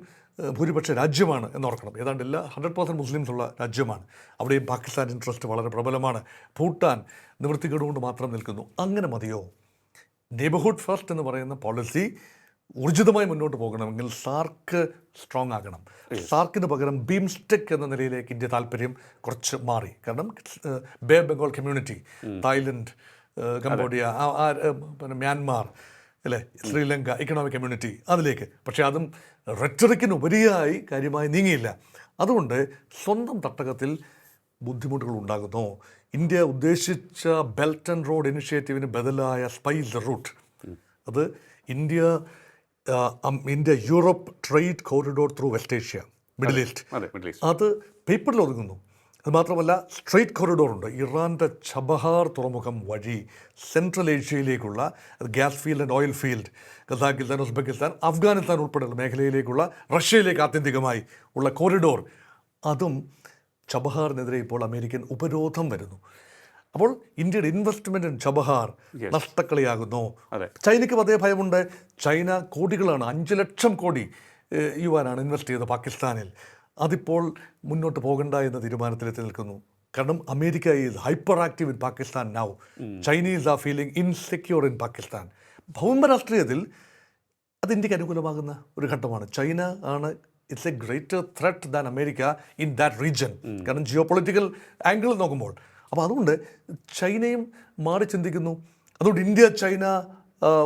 ഭൂരിപക്ഷ രാജ്യമാണ് എന്നോർക്കണം. ഏതാണ്ട് എല്ലാ 100% മുസ്ലിംസ് ഉള്ള രാജ്യമാണ്. അവിടെയും പാകിസ്ഥാൻ ഇൻട്രസ്റ്റ് വളരെ പ്രബലമാണ്. ഭൂട്ടാൻ നിവൃത്തികേടുകൊണ്ട് മാത്രം നിൽക്കുന്നു. അങ്ങനെ മതിയോ? നെയ്ബർഹുഡ് ഫസ്റ്റ് എന്ന് പറയുന്ന പോളിസി ഊർജിതമായി മുന്നോട്ട് പോകണമെങ്കിൽ സാർക്ക് സ്ട്രോങ് ആകണം. സാർക്കിന് പകരം ബീംസ്റ്റെക് എന്ന നിലയിലേക്ക് ഇന്ത്യ താല്പര്യം കുറച്ച് മാറി. കാരണം bay Bengal community, Thailand, Cambodia, പിന്നെ മ്യാൻമാർ അല്ലേ, ശ്രീലങ്ക ഇക്കണോമിക് കമ്മ്യൂണിറ്റി അതിലേക്ക്. പക്ഷേ അതും റെറ്ററിക്കിന് ഉപരിയായി കാര്യമായി നീങ്ങിയില്ല. അതുകൊണ്ട് സ്വന്തം തട്ടകത്തിൽ ബുദ്ധിമുട്ടുകൾ ഉണ്ടാകുന്നു. ഇന്ത്യ ഉദ്ദേശിച്ച ബെൽറ്റ് ആൻഡ് റോഡ് ഇനിഷ്യേറ്റീവിന് ബദലായ സ്പൈസ് റൂട്ട്, അത് India Europe trade corridor through West Asia, Middle East, അത് പേപ്പറിൽ ഒതുങ്ങുന്നു. അതുമാത്രമല്ല സ്ട്രേറ്റ് കോറിഡോർ ഉണ്ട്. ഇറാൻ്റെ ചബഹാർ തുറമുഖം വഴി സെൻട്രൽ ഏഷ്യയിലേക്കുള്ള gas field and oil field, Kazakhstan, Uzbekistan, Afghanistan ഉൾപ്പെടെയുള്ള മേഖലയിലേക്കുള്ള റഷ്യയിലേക്ക് ആത്യന്തികമായി ഉള്ള കോറിഡോർ, അതും ചബഹാറിനെതിരെ ഇപ്പോൾ അമേരിക്കൻ ഉപരോധം വരുന്നു. അപ്പോൾ ഇന്ത്യയുടെ ഇൻവെസ്റ്റ്മെൻറ്റ് ഇൻ ചബഹാർ നഷ്ടക്കളിയാകുന്നു. ചൈനയ്ക്കും അതേ ഭയമുണ്ട്. ചൈന കോടികളാണ്, 5 ലക്ഷം കോടി യുവാനാണ് ഇൻവെസ്റ്റ് ചെയ്തത് പാകിസ്ഥാനിൽ. അതിപ്പോൾ മുന്നോട്ട് പോകണ്ട എന്ന തീരുമാനത്തിലെത്തി നിൽക്കുന്നു. കാരണം America is hyperactive in Pakistan now. Chinese are feeling insecure in Pakistan. ഭൗമരാഷ്ട്രീയത്തിൽ അത് ഇന്ത്യക്ക് അനുകൂലമാകുന്ന ഒരു ഘട്ടമാണ്. ചൈന ആണ് it's a greater threat than America in that region. കാരണം ജിയോ പൊളിറ്റിക്കൽ ആംഗിൾ നോക്കുമ്പോൾ. അപ്പോൾ അതുകൊണ്ട് ചൈനയും മാറി ചിന്തിക്കുന്നു. അതുകൊണ്ട് ഇന്ത്യ ചൈന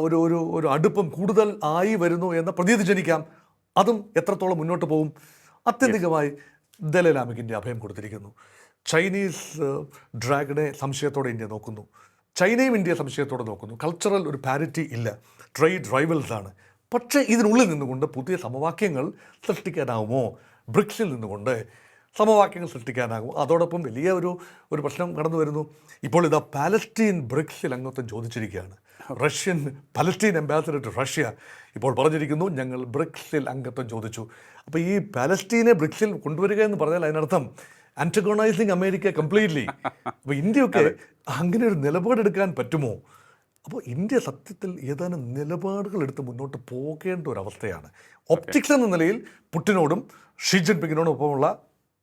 ഒരു ഒരു ഒരു അടുപ്പം കൂടുതൽ ആയി വരുന്നു എന്ന പ്രതീതി ജനിക്കാം. അതും എത്രത്തോളം മുന്നോട്ട് പോകും? ആത്യന്തികമായി ദലൈലാമയ്ക്ക് ഇന്ത്യ അഭയം കൊടുത്തിരിക്കുന്നു. ചൈനീസ് ഡ്രാഗനെ സംശയത്തോടെ ഇന്ത്യ നോക്കുന്നു. ചൈനയും ഇന്ത്യ സംശയത്തോടെ നോക്കുന്നു. കൾച്ചറൽ ഒരു പാരിറ്റി ഇല്ല, ട്രേഡ് റൈവൽസ് ആണ്. പക്ഷേ ഇതിനുള്ളിൽ നിന്നുകൊണ്ട് പുതിയ സമവാക്യങ്ങൾ സൃഷ്ടിക്കാനാവുമോ? ബ്രിക്സിൽ നിന്നുകൊണ്ട് സമവാക്യങ്ങൾ സൃഷ്ടിക്കാനാകും. അതോടൊപ്പം വലിയ ഒരു പ്രശ്നം കടന്നു വരുന്നു. ഇപ്പോൾ ഇതാ പാലസ്തീൻ ബ്രിക്സിൽ അംഗത്വം ചോദിച്ചിരിക്കുകയാണ്. Russian Palestine ambassador to Russia ഇപ്പോൾ പറഞ്ഞിരിക്കുന്നു ഞങ്ങൾ ബ്രിക്സിൽ അംഗത്വം ചോദിച്ചു. അപ്പോൾ ഈ പാലസ്തീനെ ബ്രിക്സിൽ കൊണ്ടുവരിക എന്ന് പറഞ്ഞാൽ അതിനർത്ഥം ആൻറ്റഗോണൈസിങ് അമേരിക്ക കംപ്ലീറ്റ്ലി. അപ്പോൾ ഇന്ത്യയൊക്കെ അങ്ങനെ ഒരു നിലപാടെടുക്കാൻ പറ്റുമോ? അപ്പോൾ ഇന്ത്യ സത്യത്തിൽ ഏതാനും നിലപാടുകൾ എടുത്ത് മുന്നോട്ട് പോകേണ്ട ഒരവസ്ഥയാണ്. ഒപ്റ്റിക്സ് എന്ന നിലയിൽ പുടിനോടും ഷീ ജിൻപിങ്ങിനോടും ഒപ്പമുള്ള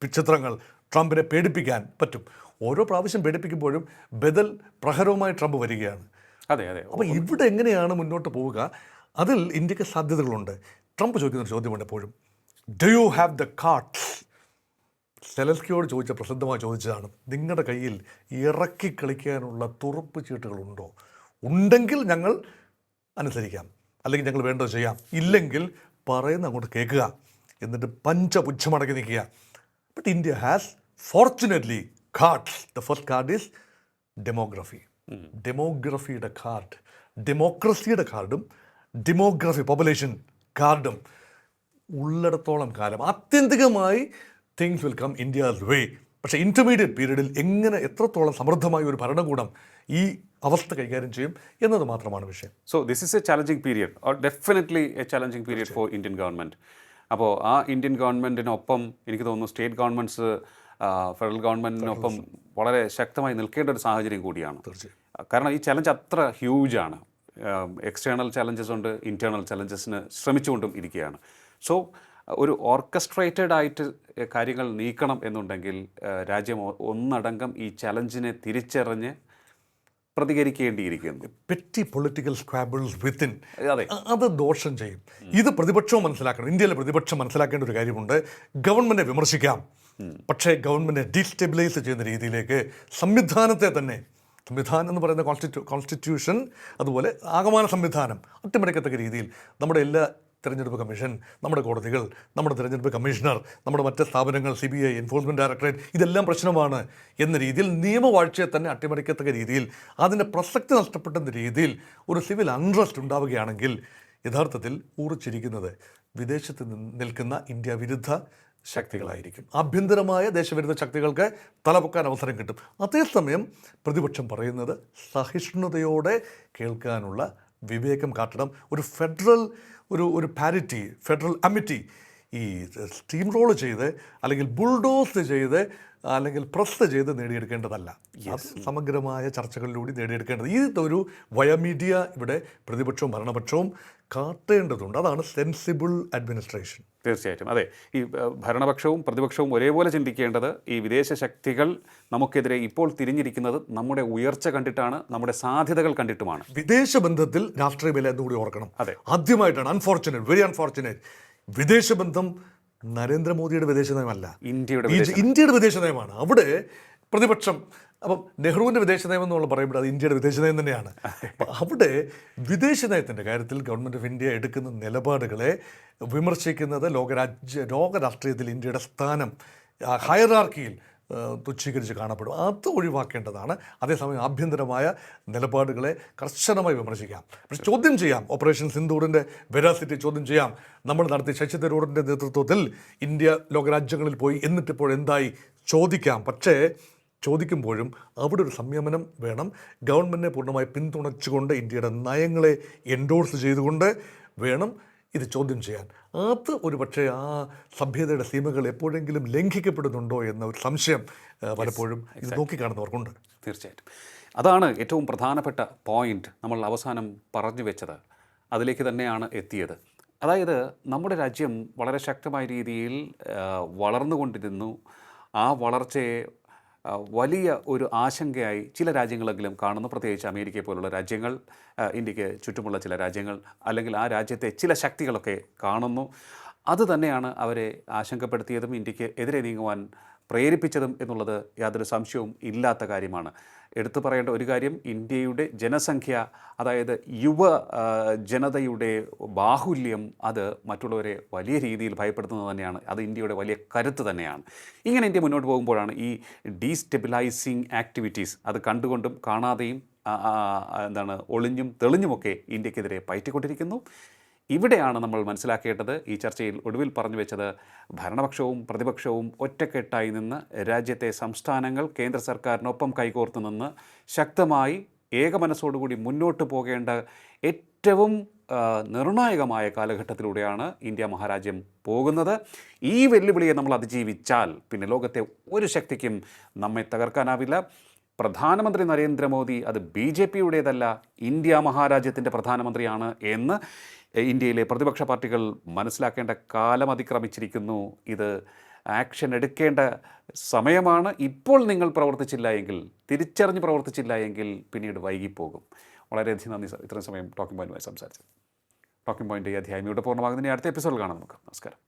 ചിത്രങ്ങൾ ട്രംപിനെ പേടിപ്പിക്കാൻ പറ്റും. ഓരോ പ്രാവശ്യം പേടിപ്പിക്കുമ്പോഴും ബദൽ പ്രഹരവുമായി ട്രംപ് വരികയാണ്. അതെ അതെ. അപ്പോൾ ഇവിടെ എങ്ങനെയാണ് മുന്നോട്ട് പോവുക? അതിൽ ഇന്ത്യക്ക് സാധ്യതകളുണ്ട്. ട്രംപ് ചോദിക്കുന്നൊരു ചോദ്യമുണ്ട് എപ്പോഴും, do you have the cards? സെലൻസ്കിയോട് ചോദിച്ച പ്രസിദ്ധമായി ചോദിച്ചതാണ്, നിങ്ങളുടെ കയ്യിൽ ഇറക്കി കളിക്കാനുള്ള തുറുപ്പ് ചീട്ടുകളുണ്ടോ? ഉണ്ടെങ്കിൽ ഞങ്ങൾ അനുസരിക്കാം, അല്ലെങ്കിൽ ഞങ്ങൾ വേണ്ടത് ചെയ്യാം. ഇല്ലെങ്കിൽ പറയുന്ന അങ്ങോട്ട് കേൾക്കുക, എന്നിട്ട് പഞ്ചപുച്ഛമടക്കി നിൽക്കുക. But India has fortunately cards. The first card is demography. ഡെമോഗ്രഫിയുടെ കാർഡ്, ഡെമോക്രസിയുടെ കാർഡും ഡെമോഗ്രഫി പോപ്പുലേഷൻ കാർഡും ഉള്ളിടത്തോളം കാലം ആത്യന്തികമായി things will come India's way. പക്ഷേ ഇൻ്റർമീഡിയറ്റ് പീരീഡിൽ എങ്ങനെ എത്രത്തോളം സമൃദ്ധമായ ഒരു ഭരണകൂടം ഈ അവസ്ഥ കൈകാര്യം ചെയ്യും എന്നത് മാത്രമാണ് വിഷയം. So this is A challenging period, or definitely A challenging period for Indian government. അപ്പോൾ ആ ഇന്ത്യൻ ഗവൺമെൻറ്റിനൊപ്പം എനിക്ക് തോന്നുന്നു സ്റ്റേറ്റ് ഗവൺമെൻറ്റ്സ് ഫെഡറൽ ഗവൺമെൻറ്റിനൊപ്പം വളരെ ശക്തമായി നിൽക്കേണ്ട ഒരു സാഹചര്യം കൂടിയാണ്. കാരണം ഈ ചലഞ്ച് അത്ര ഹ്യൂജാണ്. എക്സ്റ്റേണൽ ചലഞ്ചസ് ഉണ്ട്, ഇൻറ്റേർണൽ ചലഞ്ചസിന് ശ്രമിച്ചുകൊണ്ടും ഇരിക്കുകയാണ്. സോ ഒരു ഓർക്കസ്ട്രേറ്റഡ് ആയിട്ട് കാര്യങ്ങൾ നീക്കണം എന്നുണ്ടെങ്കിൽ രാജ്യം ഒന്നടങ്കം ഈ ചലഞ്ചിനെ തിരിച്ചറിഞ്ഞ് പ്രതികരിക്കേണ്ടിയിരിക്കുന്നു. പെറ്റി പൊളിറ്റിക്കൽ സ്ക്വാബിൾസ് വിത്തിൻ, അത് ദോഷം ചെയ്യും. ഇത് പ്രതിപക്ഷവും മനസ്സിലാക്കണം. ഇന്ത്യയിലെ പ്രതിപക്ഷം മനസ്സിലാക്കേണ്ട ഒരു കാര്യമുണ്ട്. ഗവൺമെൻറ് വിമർശിക്കാം, പക്ഷേ ഗവൺമെൻറ് ഡീസ്റ്റെബിലൈസ് ചെയ്യുന്ന രീതിയിലേക്ക് സംവിധാനത്തെ തന്നെ, സംവിധാനം എന്ന് പറയുന്ന കോൺസ്റ്റിറ്റ്യൂഷൻ, അതുപോലെ ആകമാന സംവിധാനം അട്ടിമറിക്കത്തക്ക രീതിയിൽ നമ്മുടെ എല്ലാ തിരഞ്ഞെടുപ്പ് കമ്മീഷൻ, നമ്മുടെ കോടതികൾ, നമ്മുടെ തിരഞ്ഞെടുപ്പ് കമ്മീഷണർ, നമ്മുടെ മറ്റ് സ്ഥാപനങ്ങൾ, CBI, എൻഫോഴ്സ്മെൻറ്റ് ഡയറക്ടറേറ്റ്, ഇതെല്ലാം പ്രശ്നമാണ് എന്ന രീതിയിൽ നിയമവാഴ്ചയെ തന്നെ അട്ടിമറിക്കത്തക്ക രീതിയിൽ, അതിൻ്റെ പ്രസക്തി നഷ്ടപ്പെട്ടെന്ന രീതിയിൽ ഒരു സിവിൽ അൺട്രസ്റ്റ് ഉണ്ടാവുകയാണെങ്കിൽ യഥാർത്ഥത്തിൽ ഊറിച്ചിരിക്കുന്നത് വിദേശത്ത് നിൽക്കുന്ന ഇന്ത്യ വിരുദ്ധ ശക്തികളായിരിക്കും. ആഭ്യന്തരമായ ദേശവിരുദ്ധ ശക്തികൾക്ക് തലപൊക്കാൻ അവസരം കിട്ടും. അതേസമയം പ്രതിപക്ഷം പറയുന്നത് സഹിഷ്ണുതയോടെ കേൾക്കാനുള്ള വിവേകം കാട്ടണം. ഒരു ഫെഡറൽ ഒരു പാരിറ്റി, ഫെഡറൽ അമിറ്റി ഈ സ്റ്റീം റോൾ ചെയ്ത് അല്ലെങ്കിൽ ബുൾഡോസ് ചെയ്ത് അല്ലെങ്കിൽ പ്രസ് ചെയ്ത് നേടിയെടുക്കേണ്ടതല്ല. അത് സമഗ്രമായ ചർച്ചകളിലൂടെ നേടിയെടുക്കേണ്ടത്. ഇതൊരു വയമീഡിയ ഇവിടെ പ്രതിപക്ഷവും ഭരണപക്ഷവും കാട്ടേണ്ടതുണ്ട്. അതാണ് സെൻസിബിൾ അഡ്മിനിസ്ട്രേഷൻ. തീർച്ചയായിട്ടും അതെ. ഈ ഭരണപക്ഷവും പ്രതിപക്ഷവും ഒരേപോലെ ചിന്തിക്കേണ്ടത് ഈ വിദേശ ശക്തികൾ നമുക്കെതിരെ ഇപ്പോൾ തിരിഞ്ഞിരിക്കുന്നത് നമ്മുടെ ഉയർച്ച കണ്ടിട്ടാണ്, നമ്മുടെ സാധ്യതകൾ കണ്ടിട്ടുമാണ്. വിദേശ ബന്ധത്തിൽ രാഷ്ട്രീയ വില എന്നുകൂടി ഓർക്കണം. അതെ. ആദ്യമായിട്ടാണ്, വെരി അൺഫോർച്ചുനേറ്റ്, വിദേശ ബന്ധം നരേന്ദ്രമോദിയുടെ വിദേശ നയമല്ല, ഇന്ത്യയുടെ വിദേശ നയമാണ്. അവിടെ പ്രതിപക്ഷം, അപ്പം നെഹ്റുവിൻ്റെ വിദേശ നയം എന്നുള്ള പറയുമ്പോൾ അത് ഇന്ത്യയുടെ വിദേശ നയം തന്നെയാണ്. അപ്പം അവിടെ വിദേശ നയത്തിൻ്റെ കാര്യത്തിൽ ഗവൺമെൻറ് ഓഫ് ഇന്ത്യ എടുക്കുന്ന നിലപാടുകളെ വിമർശിക്കുന്നത് ലോകരാഷ്ട്രീയത്തിൽ ഇന്ത്യയുടെ സ്ഥാനം ഹയറാർക്കിയിൽ തുച്ഛീകരിച്ച് കാണപ്പെടും. അത് ഒഴിവാക്കേണ്ടതാണ്. അതേസമയം ആഭ്യന്തരമായ നിലപാടുകളെ കർശനമായി വിമർശിക്കാം, പക്ഷെ ചോദ്യം ചെയ്യാം. ഓപ്പറേഷൻ സിന്ദൂറിൻ്റെ വെരാസിറ്റി ചോദ്യം ചെയ്യാം. നമ്മൾ നടത്തിയ ശശി തരൂറിൻ്റെ നേതൃത്വത്തിൽ ഇന്ത്യ ലോകരാജ്യങ്ങളിൽ പോയി എന്നിട്ടിപ്പോൾ എന്തായി ചോദിക്കാം. പക്ഷേ ചോദിക്കുമ്പോഴും അവിടെ ഒരു സംയമനം വേണം. ഗവൺമെൻറ്റിനെ പൂർണ്ണമായി പിന്തുണച്ചുകൊണ്ട് ഇന്ത്യയുടെ നയങ്ങളെ എൻഡോഴ്സ് ചെയ്തുകൊണ്ട് വേണം ഇത് ചോദ്യം ചെയ്യാൻ. അത് ഒരു പക്ഷേ ആ സഭ്യതയുടെ സീമകൾ എപ്പോഴെങ്കിലും ലംഘിക്കപ്പെടുന്നുണ്ടോ എന്ന ഒരു സംശയം പലപ്പോഴും ഇത് നോക്കിക്കാണുന്നവർക്കുണ്ട്. തീർച്ചയായിട്ടും അതാണ് ഏറ്റവും പ്രധാനപ്പെട്ട പോയിന്റ് നമ്മൾ അവസാനം പറഞ്ഞു വെച്ചത്. അതിലേക്ക് തന്നെയാണ് എത്തിയത്. അതായത് നമ്മുടെ രാജ്യം വളരെ ശക്തമായ രീതിയിൽ വളർന്നുകൊണ്ടിരുന്നു. ആ വളർച്ചയെ വലിയ ഒരു ആശങ്കയായി ചില രാജ്യങ്ങളെങ്കിലും കാണുന്നു. പ്രത്യേകിച്ച് അമേരിക്കയെ പോലുള്ള രാജ്യങ്ങൾ, ഇന്ത്യക്ക് ചുറ്റുമുള്ള ചില രാജ്യങ്ങൾ, അല്ലെങ്കിൽ ആ രാജ്യത്തെ ചില ശക്തികളൊക്കെ കാണുന്നു. അത് തന്നെയാണ് അവരെ ആശങ്കപ്പെടുത്തിയതും ഇന്ത്യക്ക് എതിരെ നീങ്ങുവാൻ പ്രേരിപ്പിച്ചതും എന്നുള്ളത് യാതൊരു സംശയവും ഇല്ലാത്ത കാര്യമാണ്. എടുത്തു പറയേണ്ട ഒരു കാര്യം, ഇന്ത്യയുടെ ജനസംഖ്യ, അതായത് യുവ ജനതയുടെ ബാഹുല്യം, അത് മറ്റുള്ളവരെ വലിയ രീതിയിൽ ഭയപ്പെടുത്തുന്നത് തന്നെയാണ്. അത് ഇന്ത്യയുടെ വലിയ കരുത്ത് തന്നെയാണ്. ഇങ്ങനെ ഇന്ത്യ മുന്നോട്ട് പോകുമ്പോഴാണ് ഈ ഡീസ്റ്റെബിലൈസിങ് ആക്ടിവിറ്റീസ് അത് കണ്ടുകൊണ്ടും കാണാതെയും ഒളിഞ്ഞും തെളിഞ്ഞുമൊക്കെ ഇന്ത്യക്കെതിരെ പയറ്റിക്കൊണ്ടിരിക്കുന്നു. ഇവിടെയാണ് നമ്മൾ മനസ്സിലാക്കേണ്ടത്. ഈ ചർച്ചയിൽ ഒടുവിൽ പറഞ്ഞു വെച്ചത്, ഭരണപക്ഷവും പ്രതിപക്ഷവും ഒറ്റക്കെട്ടായി നിന്ന് രാജ്യത്തെ സംസ്ഥാനങ്ങൾ കേന്ദ്ര സർക്കാരിനൊപ്പം കൈകോർത്ത് നിന്ന് ശക്തമായി ഏകമനസ്സോടുകൂടി മുന്നോട്ട് പോകേണ്ട ഏറ്റവും നിർണായകമായ കാലഘട്ടത്തിലൂടെയാണ് ഇന്ത്യ മഹാരാജ്യം പോകുന്നത്. ഈ വെല്ലുവിളിയെ നമ്മൾ അതിജീവിച്ചാൽ പിന്നെ ലോകത്തെ ഒരു ശക്തിക്കും നമ്മെ തകർക്കാനാവില്ല. പ്രധാനമന്ത്രി നരേന്ദ്രമോദി അത് BJP-യുടേതല്ല, ഇന്ത്യ മഹാരാജ്യത്തിൻ്റെ പ്രധാനമന്ത്രിയാണ് എന്ന് ഇന്ത്യയിലെ പ്രതിപക്ഷ പാർട്ടികൾ മനസ്സിലാക്കേണ്ട കാലം അതിക്രമിച്ചിരിക്കുന്നു. ഇത് ആക്ഷൻ എടുക്കേണ്ട സമയമാണ്. ഇപ്പോൾ നിങ്ങൾ പ്രവർത്തിച്ചില്ല എങ്കിൽ, തിരിച്ചറിഞ്ഞ് പ്രവർത്തിച്ചില്ല എങ്കിൽ പിന്നീട് വൈകിപ്പോകും. വളരെയധികം നന്ദി സർ, ഇത്രയും സമയം ടോക്കിംഗ് പോയിന്റുമായി സംസാരിച്ചത്. ടോക്കിംഗ് പോയിന്റ് ഈ അധ്യായം ഇവിടെ പൂർണ്ണമാകുന്നതിന് അടുത്ത എപ്പിസോഡിൽ കാണാം നമുക്ക്. നമസ്കാരം.